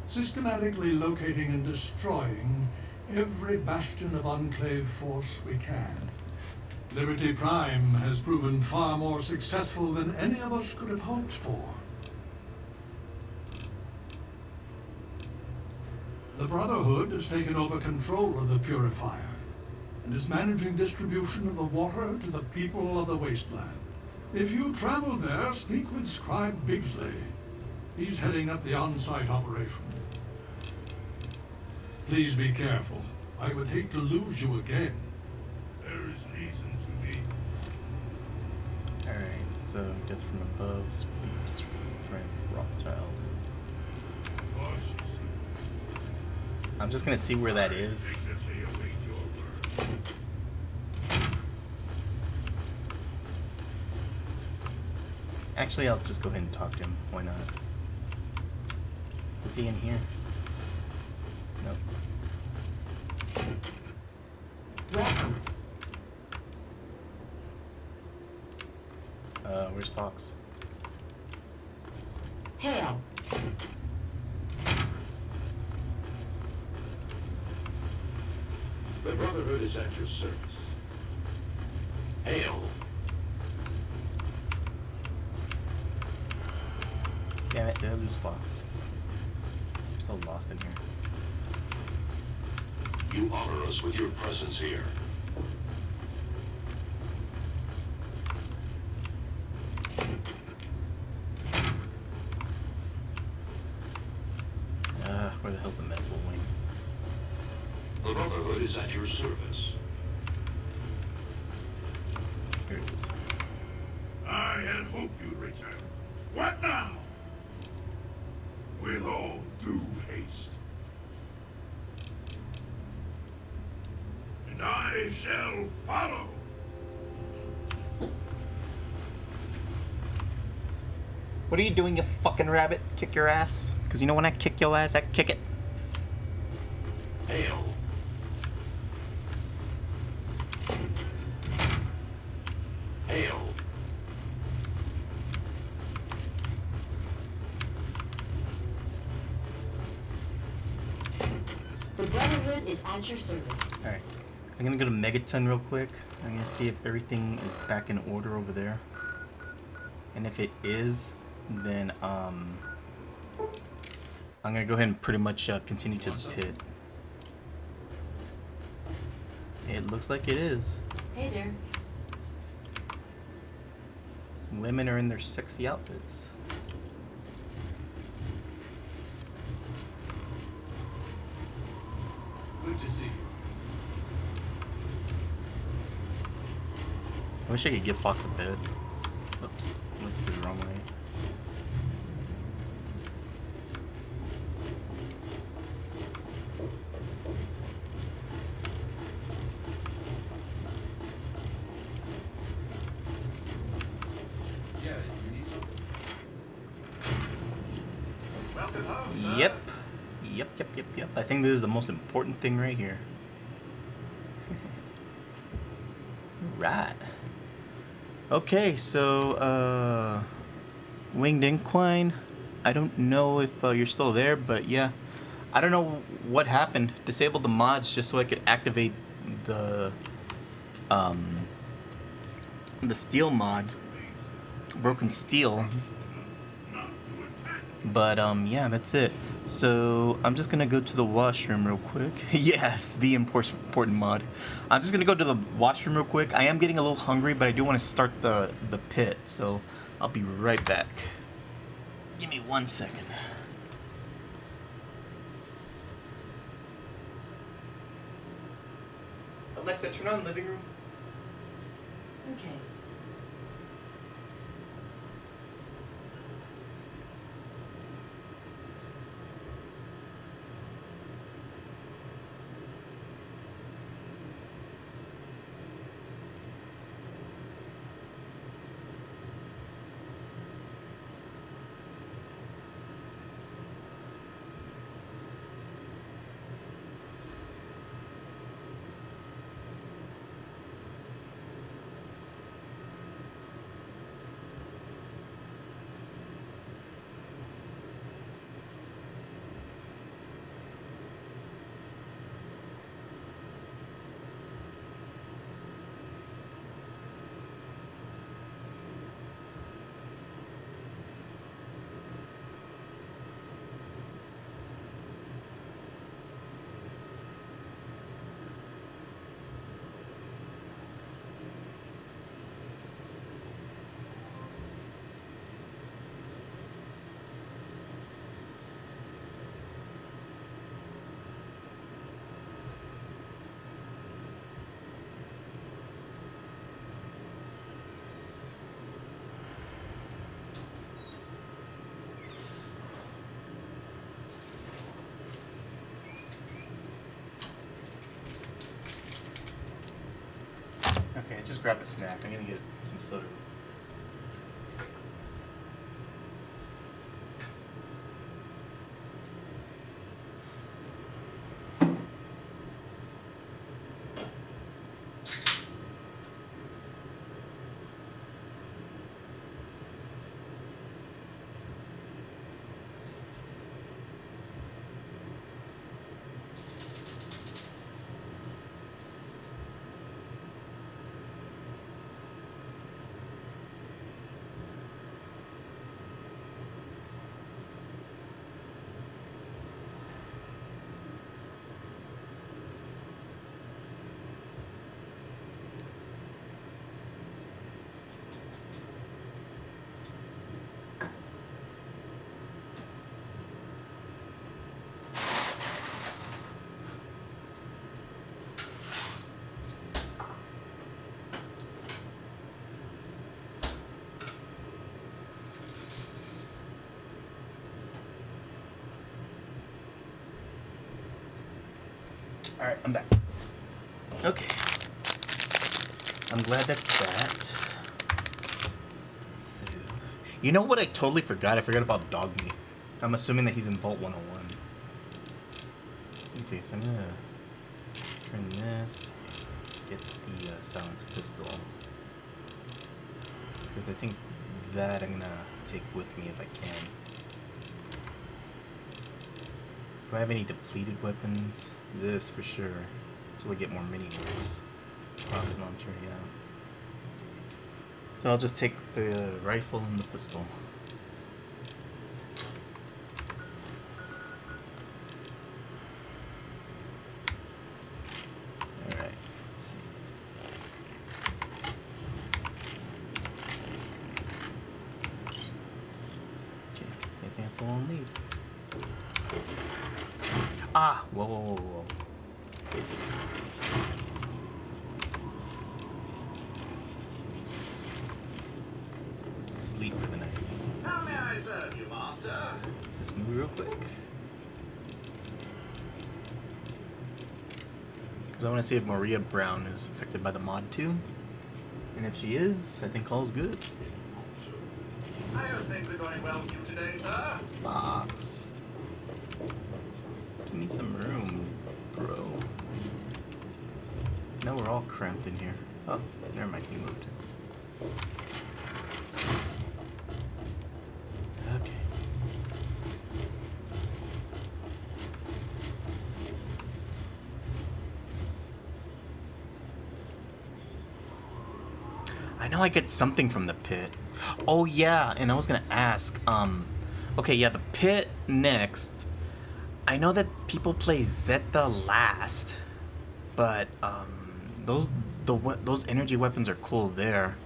systematically locating and destroying every bastion of Enclave force we can. Liberty Prime has proven far more successful than any of us could have hoped for. The Brotherhood has taken over control of the Purifier and is managing distribution of the water to the people of the Wasteland. If you travel there, speak with Scribe Bigsley. He's heading up the on-site operation. Please be careful. I would hate to lose you again. There is reason to be. Alright, so death from above, speaks from Rothschild. I'm just gonna see where that is. Actually, I'll just go ahead and talk to him. Why not? Is he in here? Nope. Where's Fox? Hail. The Brotherhood is at your service. Hail. Damn it, did I lose Fox? I'm so lost in here. You honor us with your presence here. Where the hell's the medical wing? The Brotherhood is at your service. Here it is. I had hoped you'd return. What now? With all due haste. And I shall follow. What are you doing, you fucking rabbit? Kick your ass? Because you know when I kick your ass, I kick it. Hail. Hail. The Brotherhood is at your service. Alright. I'm gonna go to Megaton real quick. I'm gonna see if everything is back in order over there. And if it is, then I'm gonna go ahead and pretty much continue to the pit. It looks like it is. Hey there. Women are in their sexy outfits. Good to see you. I wish I could give Fox a bed. Oops, went the wrong way. Yep. Yep. I think this is the most important thing right here. Right. Okay, so, Winged Inquine, I don't know if you're still there, but yeah. I don't know what happened. Disabled the mods just so I could activate the steel mod. Broken steel. But, yeah, that's it. So, I'm just gonna go to the washroom real quick. Yes, the important mod. I'm just gonna go to the washroom real quick. I am getting a little hungry, but I do want to start the pit, so I'll be right back. Give me 1 second. Alexa, turn on living room. Okay. Okay, I just grabbed a snack. I'm gonna get some soda. Alright, I'm back. Okay. I'm glad that's that. So, you know what I totally forgot? I forgot about dog meat. I'm assuming that he's in Vault 101. Okay, so I'm gonna turn this, get the silenced pistol. Because I think that I'm gonna take with me if I can. Do I have any depleted weapons? This for sure. Until we get more mini ones. Rocket launcher, yeah. So I'll just take the rifle and the pistol. Alright. Okay, I think that's all I'll need. Ah! Whoa, whoa, whoa, whoa. Sleep for the night. How may I serve you, master? Just move real quick. Because I want to see if Maria Brown is affected by the mod too. And if she is, I think all's good. I hope things are going well with you today, sir. Fox. We need some room, bro. No, we're all cramped in here. Oh, never mind, he moved. Okay. I know I get something from the pit. Oh yeah, and I was gonna ask, okay, yeah, the pit next. I know that people play Zeta last, but those energy weapons are cool there.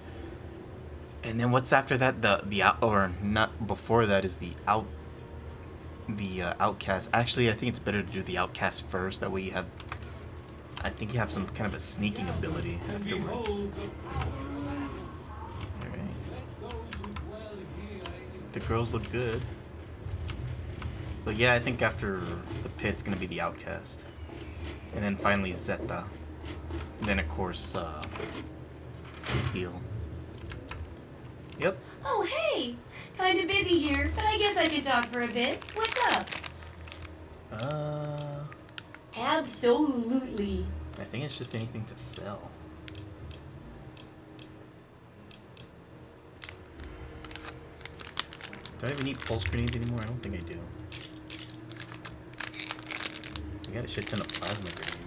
And then what's after that? The out, or not before that is the outcast. Actually, I think it's better to do the outcast first. That way you have, I think you have some kind of a sneaking ability afterwards. The girls look good. So yeah, I think after the pit's gonna be the outcast. And then finally Zeta. And then of course, Steel. Yep. Oh, hey! Kinda busy here, but I guess I can talk for a bit. What's up? Absolutely. I think it's just anything to sell. Do I even need pulse grenades anymore? I don't think I do. I got a shit ton of plasma grenades.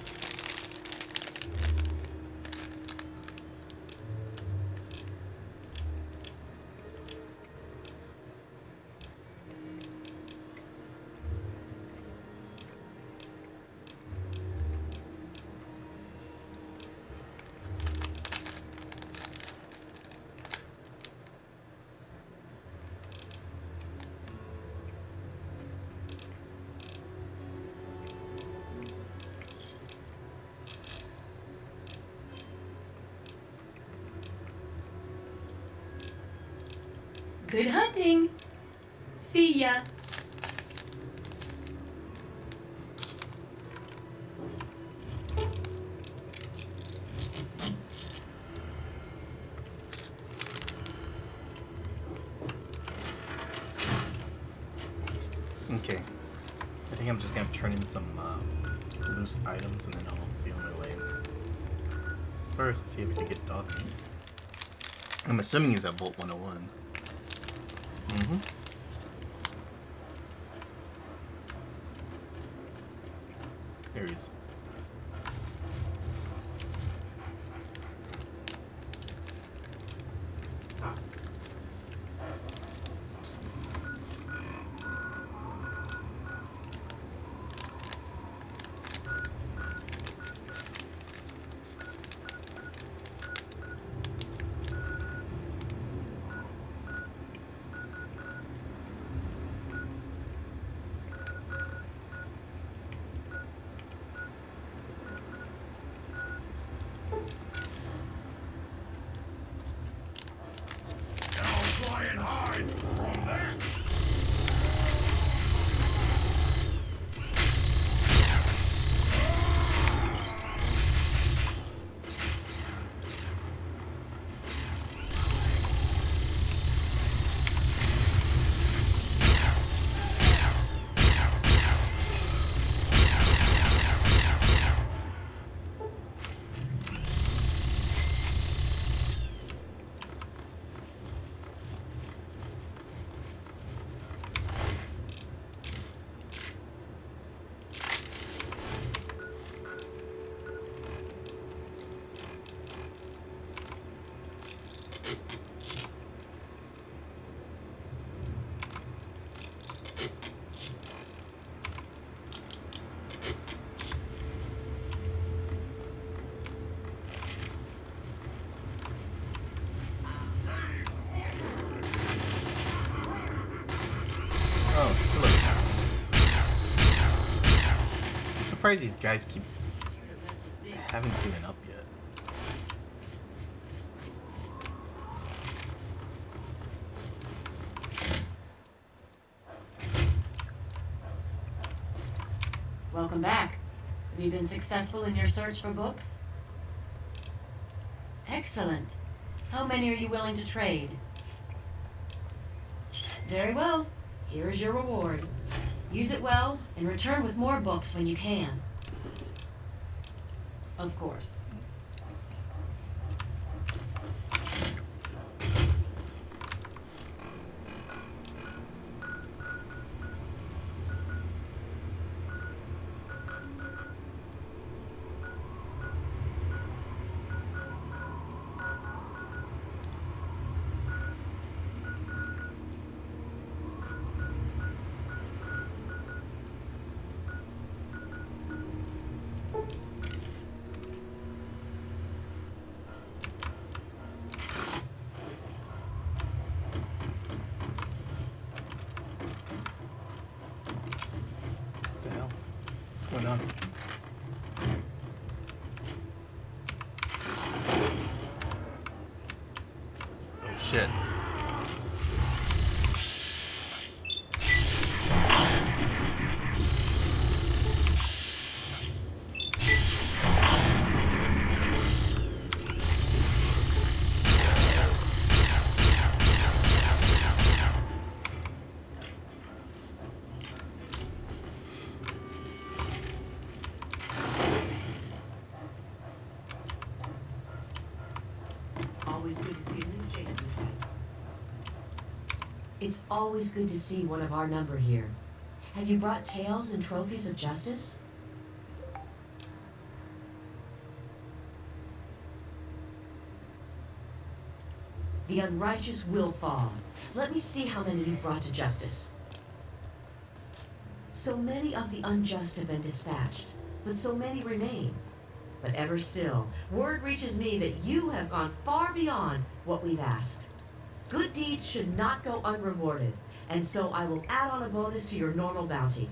Good hunting. See ya. Okay. I think I'm just gonna turn in some loose items and then I'll be on my way. First, let's see if we can get dog meat. I'm assuming he's at Vault 101. Mm-hmm. There he is. I'm surprised these guys haven't given up yet. Welcome back. Have you been successful in your search for books? Excellent. How many are you willing to trade? Very well. Here is your reward. Use it well, and return with more books when you can. Of course. What's going on? Oh shit. Always good to see a new face in the fight. It's always good to see one of our number here. Have you brought tales and trophies of justice? The unrighteous will fall. Let me see how many you've brought to justice. So many of the unjust have been dispatched, but so many remain. But ever still, word reaches me that you have gone far beyond what we've asked. Good deeds should not go unrewarded, and so I will add on a bonus to your normal bounty.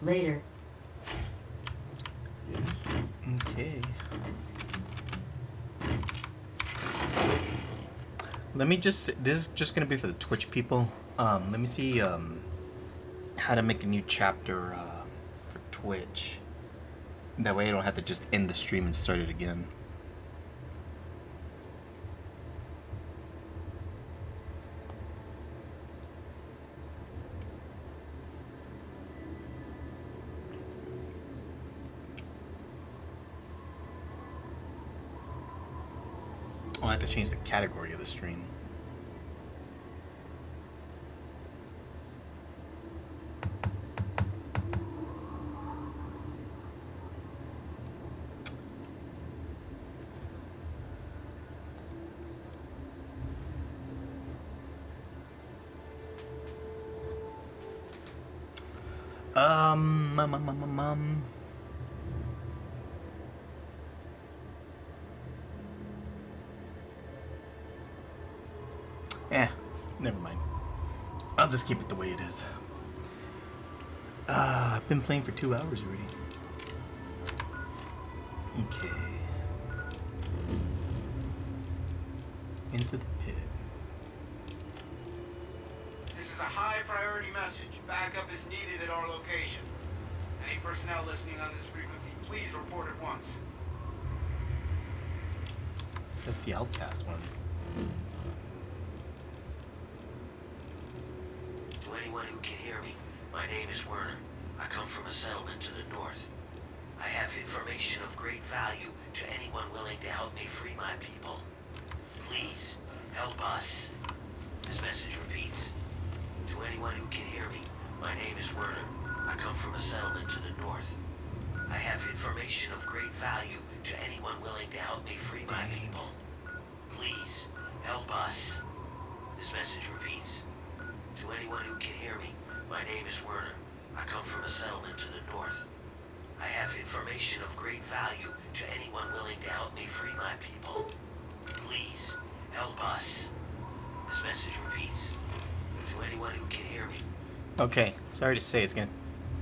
Later. Okay. Let me just, this is just gonna be for the Twitch people. Let me see how to make a new chapter for Twitch. That way I don't have to just end the stream and start it again. Oh, I have to change the category of the stream. Never mind. I'll just keep it the way it is. I've been playing for 2 hours already. Okay. Into the pit. This is a high priority message. Backup is needed at our location. Any personnel listening on this frequency, please report at once. That's the Outcast one. To anyone who can hear me, my name is Werner. I come from a settlement to the north. I have information of great value to anyone willing to help me free my people. Please, help us. This message repeats. To anyone who can hear me, my name is Werner. I come from a settlement to the north. I have information of great value to anyone willing to help me free my people. Please, help us. This message repeats. To anyone who can hear me, my name is Werner. I come from a settlement to the north. I have information of great value to anyone willing to help me free my people. Please, help us. This message repeats. To anyone who can hear me. Okay, sorry to say this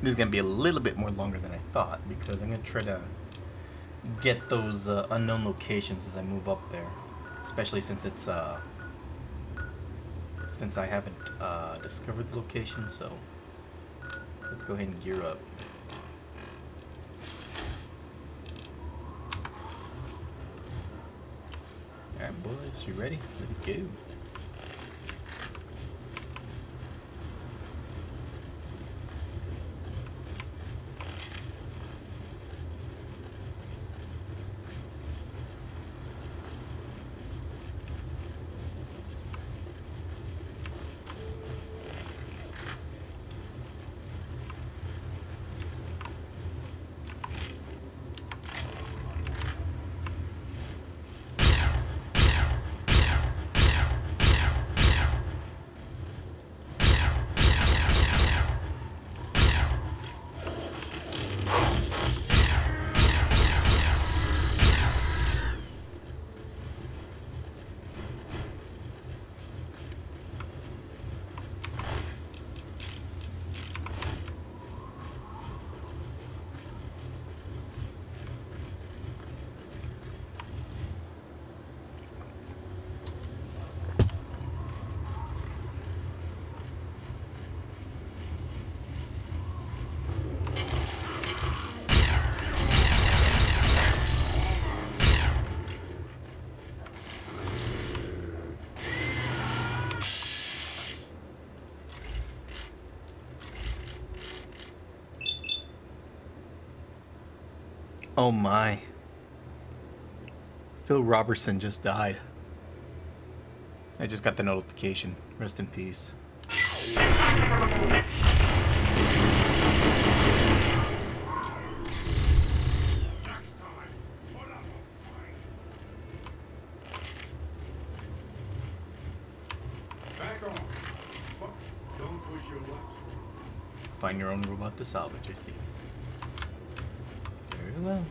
is gonna be a little bit more longer than I thought, because I'm gonna try to get those unknown locations as I move up there, especially since it's since I haven't discovered the location. So let's go ahead and gear up. Alright boys, you ready? Let's go. Oh my. Phil Robertson just died. I just got the notification. Rest in peace. Back on. Don't push your luck. Find your own robot to salvage, I see. Very well.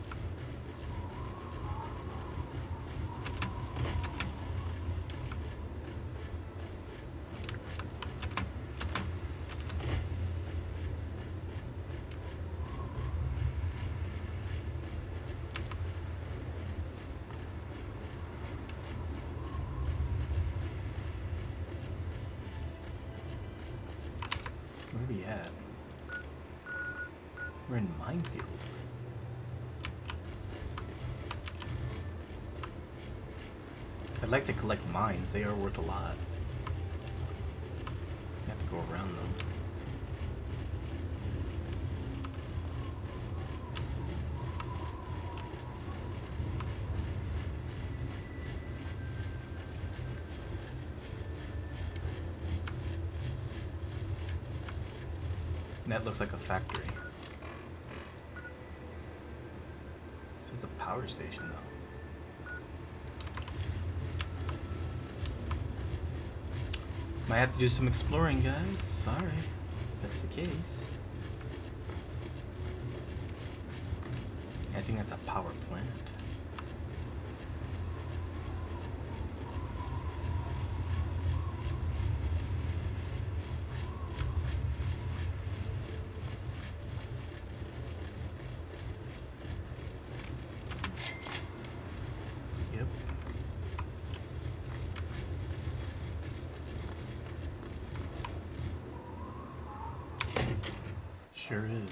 Where are we at? We're in Minefield. I'd like to collect mines. They are worth a lot. You have to go around them. That looks like a factory. This is a power station, though. Might have to do some exploring, guys. Sorry, if that's the case. I think that's a power plant. Sure is.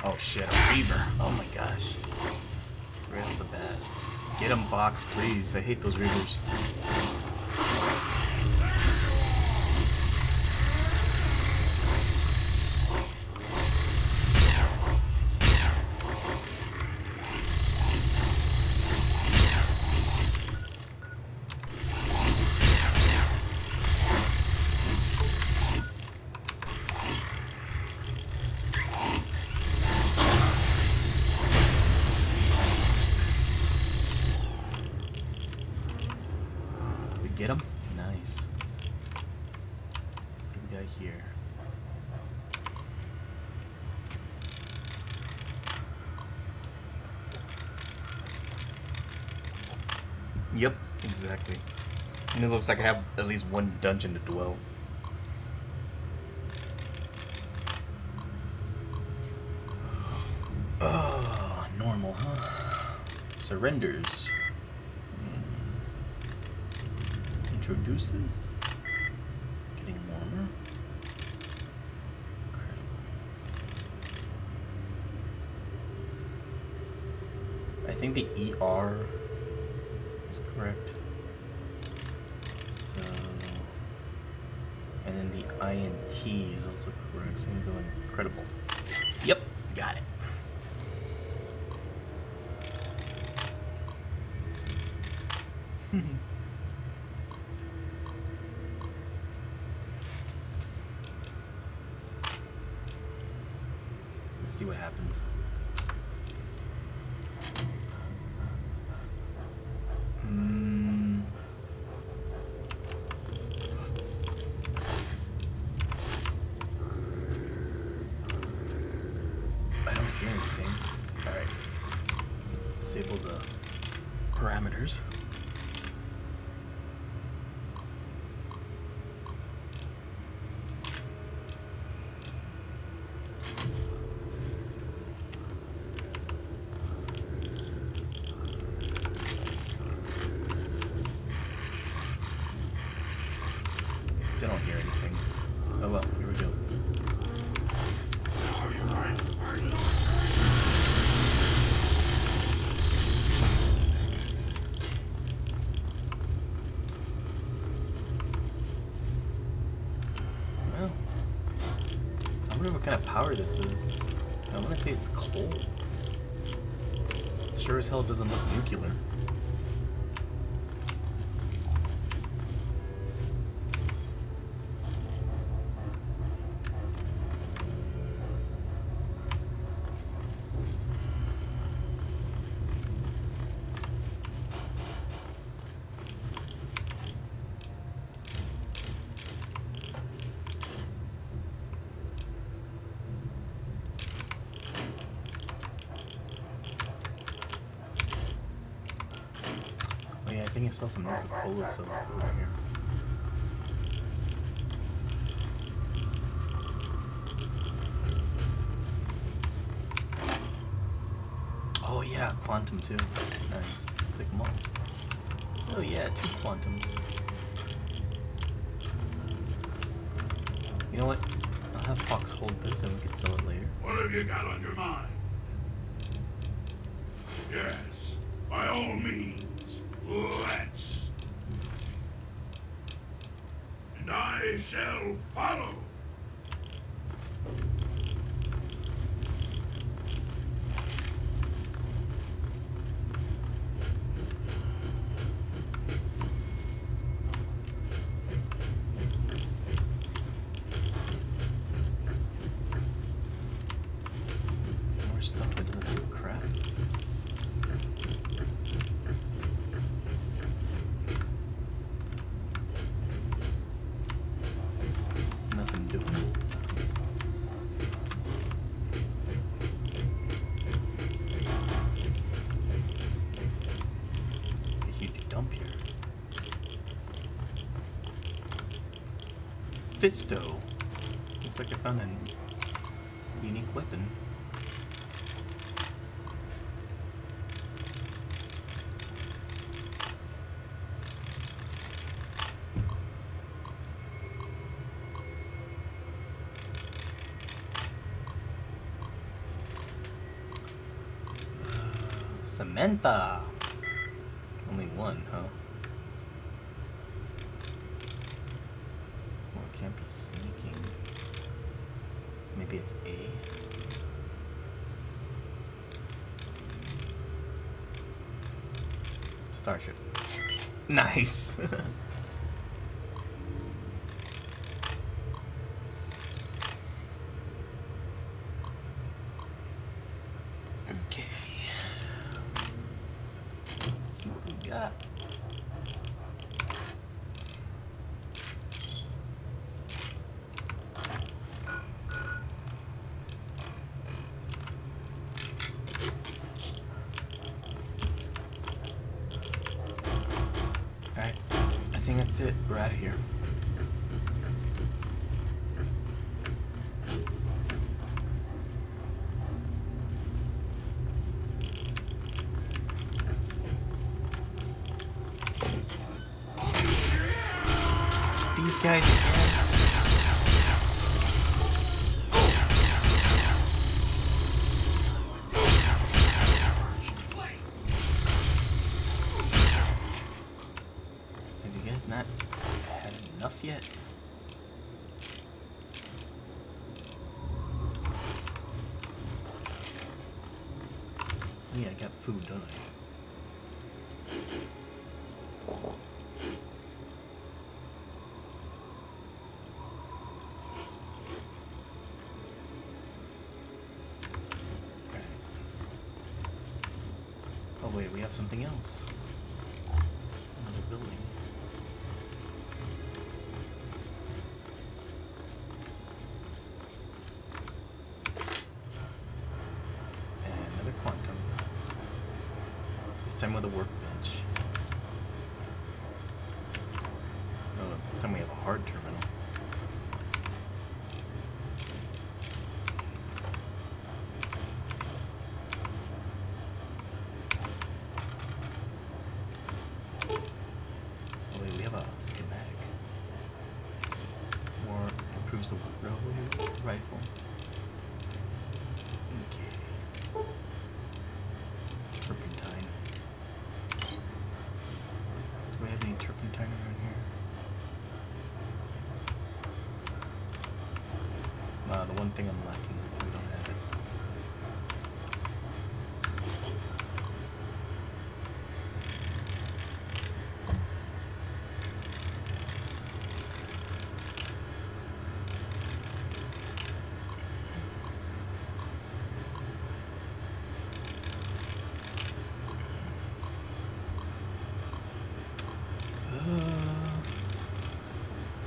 Oh shit, a Reaver. Oh my gosh. Right off the bat. Get him, Fox, please. I hate those Reavers. Get him? Nice. What do we got here? Yep, exactly. And it looks like I have at least one dungeon to dwell. Oh, normal, huh? Surrenders. Introduces. Getting warmer. Incredible. I think the ER is correct. So, and then the INT is also correct. So I'm going incredible. Yep, got it. See what happens. I don't hear anything. Alright. Let's disable the parameters. Still don't hear anything. Oh well, here we go. kind of power this is. I want to say it's coal. Sure as hell doesn't look nuclear. Oh yeah, I think I saw some Coca-Cola soda over here. Oh yeah, quantum too. Nice. Take them all. Oh yeah, 2 quantums. You know what? I'll have Fox hold this and we can sell it later. What have you got on your mind? Yes, by all means, let's. And I shall follow. More stuff that doesn't do crap. Nothing doing. It's like a huge dump here. Fisto. Looks like I found a unique weapon. Samantha. Only one, huh? Well, it can't be sneaking. Maybe it's A. Starship. Nice. Okay. Let's see what we got. Alright, I think that's it. We're out of here. These guys again. Have you guys not had enough yet? Yeah, I got food, don't I? Oh wait, we have something else. Another building. And another quantum. This time with a workbench. Oh, this time we have a hard terminal. Improves the railway rifle. Okay. Turpentine. Do we have any turpentine around here? The one one thing I'm lacking. We don't have it.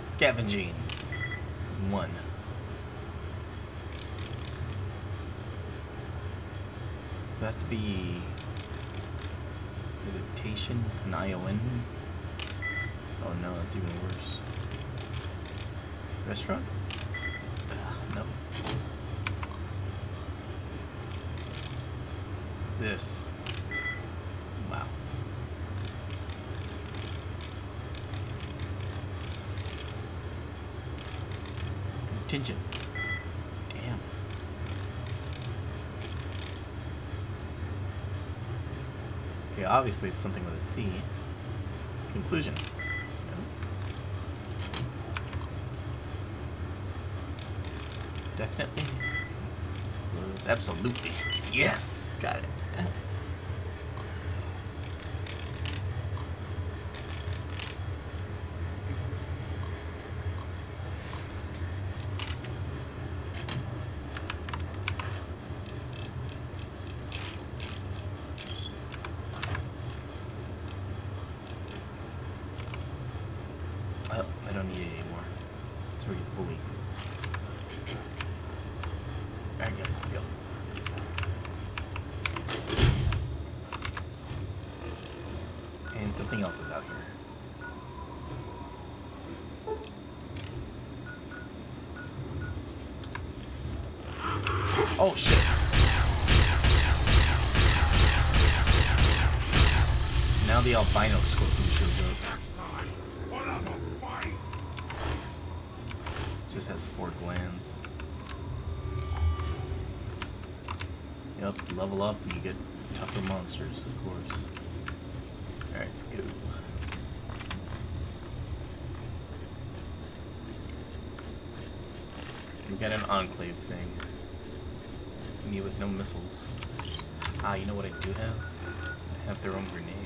Scavenging. 1. So it has to be visitation, an ION. Oh no, that's even worse. Restaurant? No. This. Wow. Contingent. Damn. Okay, obviously it's something with a C. Conclusion. No. Definitely. Close. Absolutely. Yes! Got it. Oh, I don't need it anymore. It's already fully. Alright guys, let's go. And something else is out here. Oh shit. Now the albino scorpion shows up. Just has 4 glands. Yep, level up and you get tougher monsters, of course. Alright, let's go. We got an enclave thing. Me with no missiles. Ah, you know what I do have? I have their own grenades.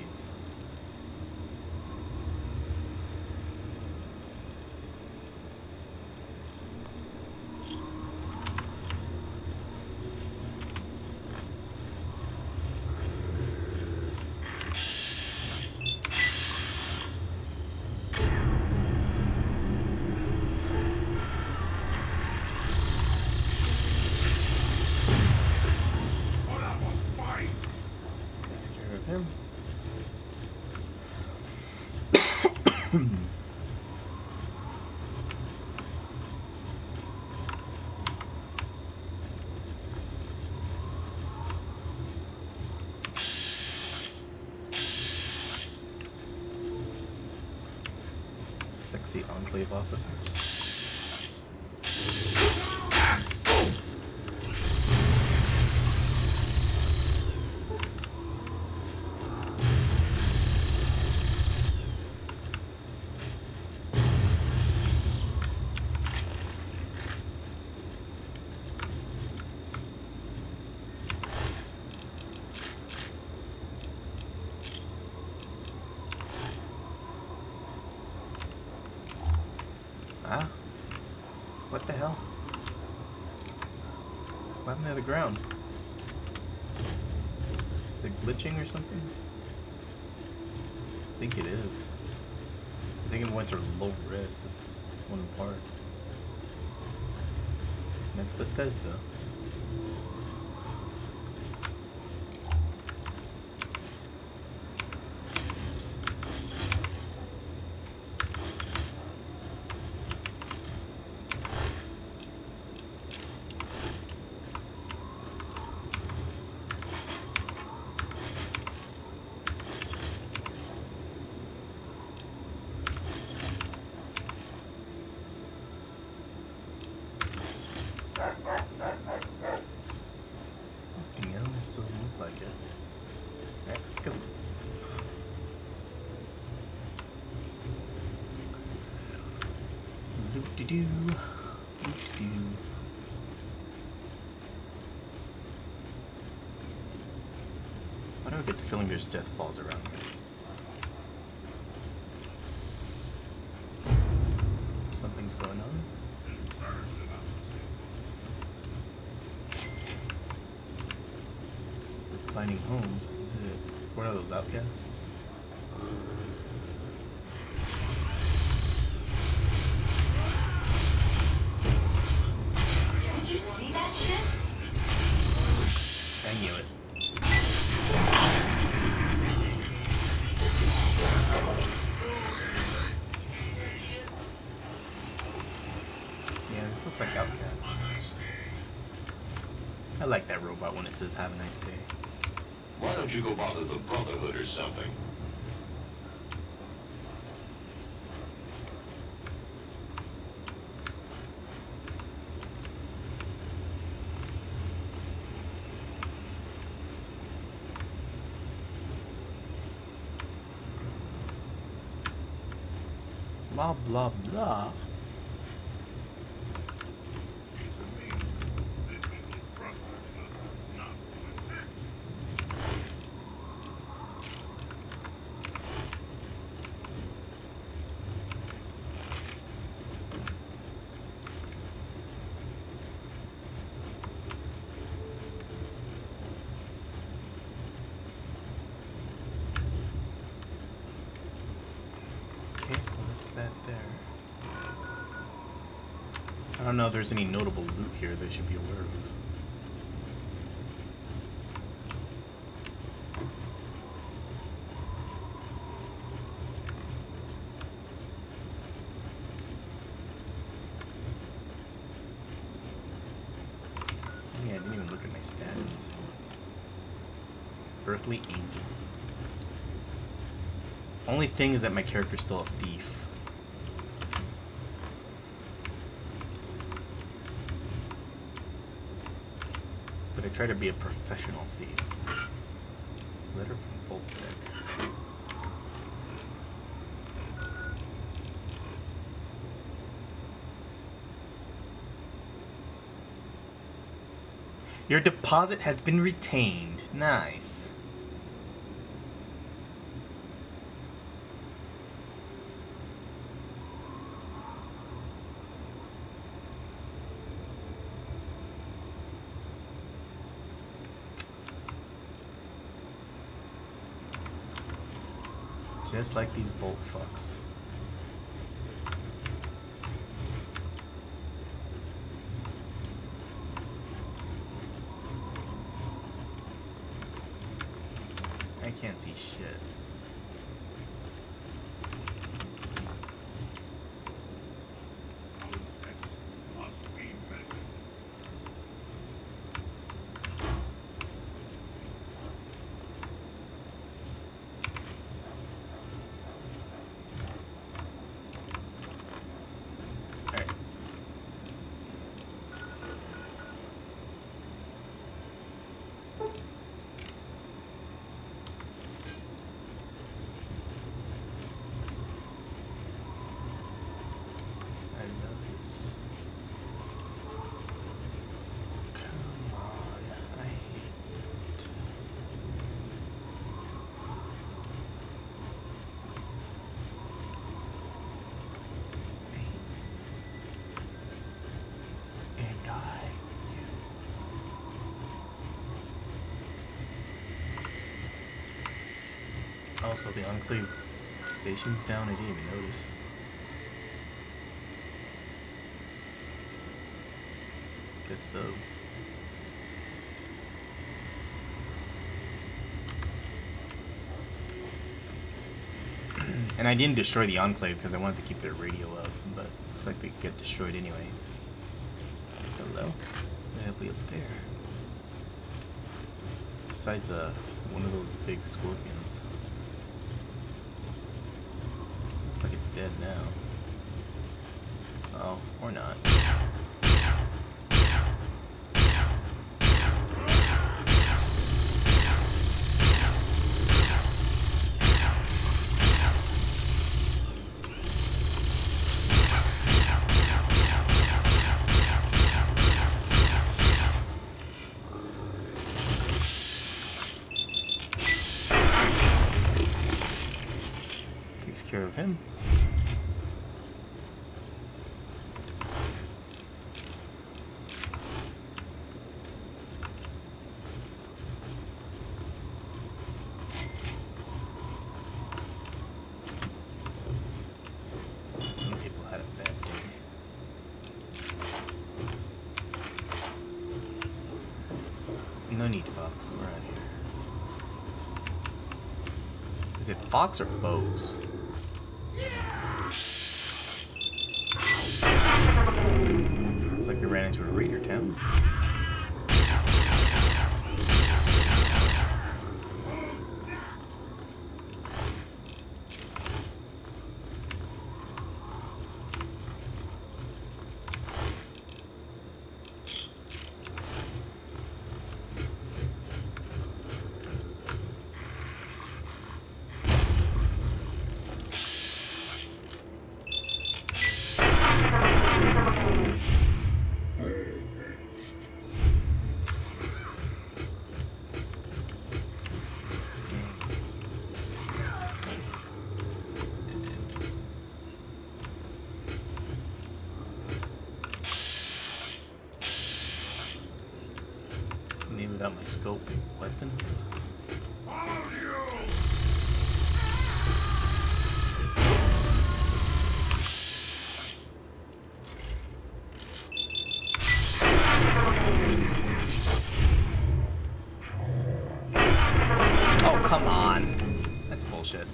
Him. Sexy enclave officers. Ah? What the hell? What happened to the ground? Is it glitching or something? I think it is. I think it went to low res, this one part. And that's Bethesda. look at Fillinger's death falls around here. Something's going on. Reclining homes. Is it one of those outcasts? Did you see that shit? I knew it. Yeah, this looks like outcasts. I like that robot when it says have a nice day. Why don't you go bother the Brotherhood or something? Blah blah blah. That there. I don't know if there's any notable loot here they should be aware of. Yeah, I didn't even look at my status. Earthly Angel. Only thing is that my character's still a thief. But I try to be a professional thief. Letter from Voltec. Your deposit has been retained. Nice. Just like these bolt fucks. I can't see shit. Also, the Enclave station's down. I didn't even notice. Guess so. And I didn't destroy the Enclave because I wanted to keep their radio up, but looks like they get destroyed anyway. Hello? What have we up there? Besides one of those big scorpions. Looks like it's dead now. Oh, or not. care of him. Some people had a bad day. No need, Fox. We're out of here. Is it Fox or foes? Looks like we ran into a raider town. Me without my scope weapons. Oh, come on. That's bullshit.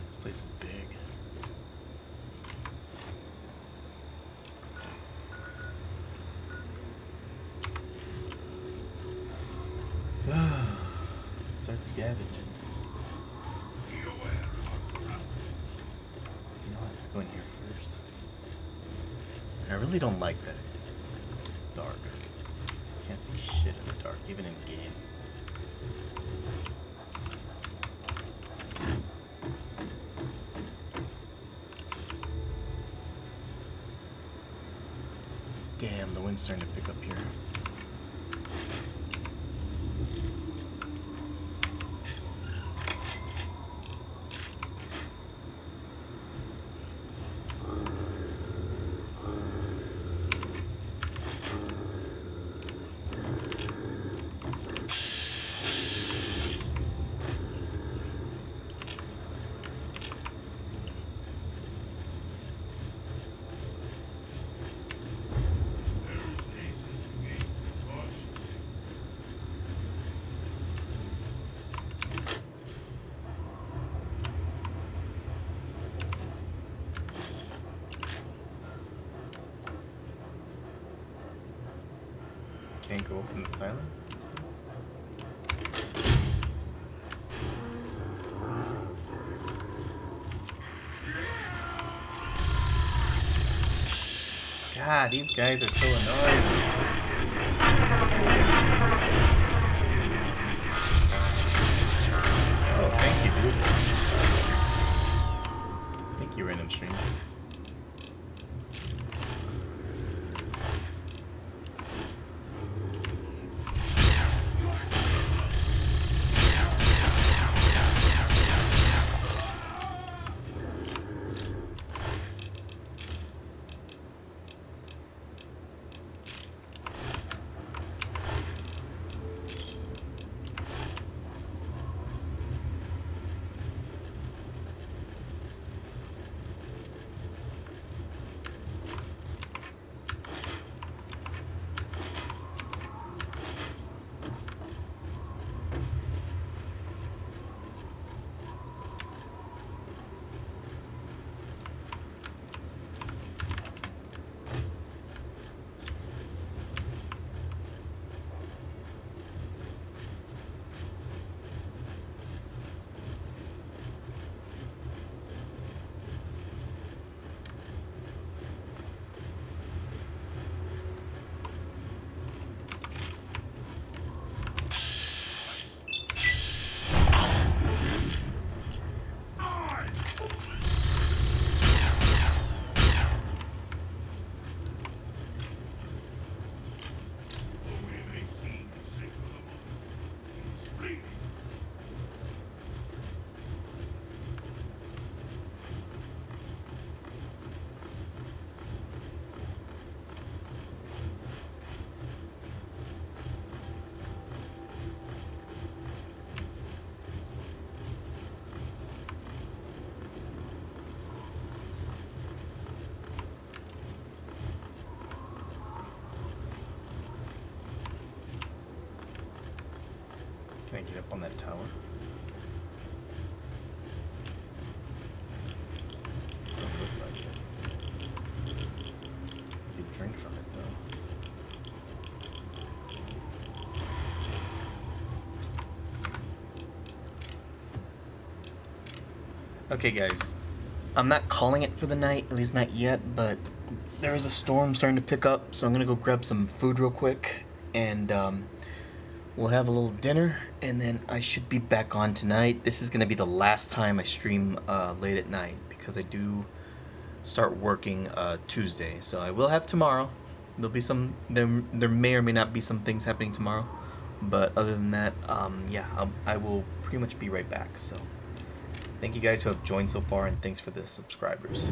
This place is big. Start scavenging. You know what? Let's go in here first. I really don't like that it's dark. Can't see shit in the dark, even in game. Damn, the wind's starting to pick up here. Can't go open the silent? God, these guys are so annoying. Oh, thank you, dude. Thank you, random stranger. get up on that tower? Doesn't look like it. You can drink from it though. Okay, guys. I'm not calling it for the night, at least not yet, but there is a storm starting to pick up, so I'm gonna go grab some food real quick, and we'll have a little dinner, and then I should be back on tonight. This is gonna be the last time I stream late at night, because I do start working Tuesday, so I will have tomorrow. There'll be some, there may or may not be some things happening tomorrow, but other than that, yeah, I will pretty much be right back, so. Thank you guys who have joined so far, and thanks for the subscribers.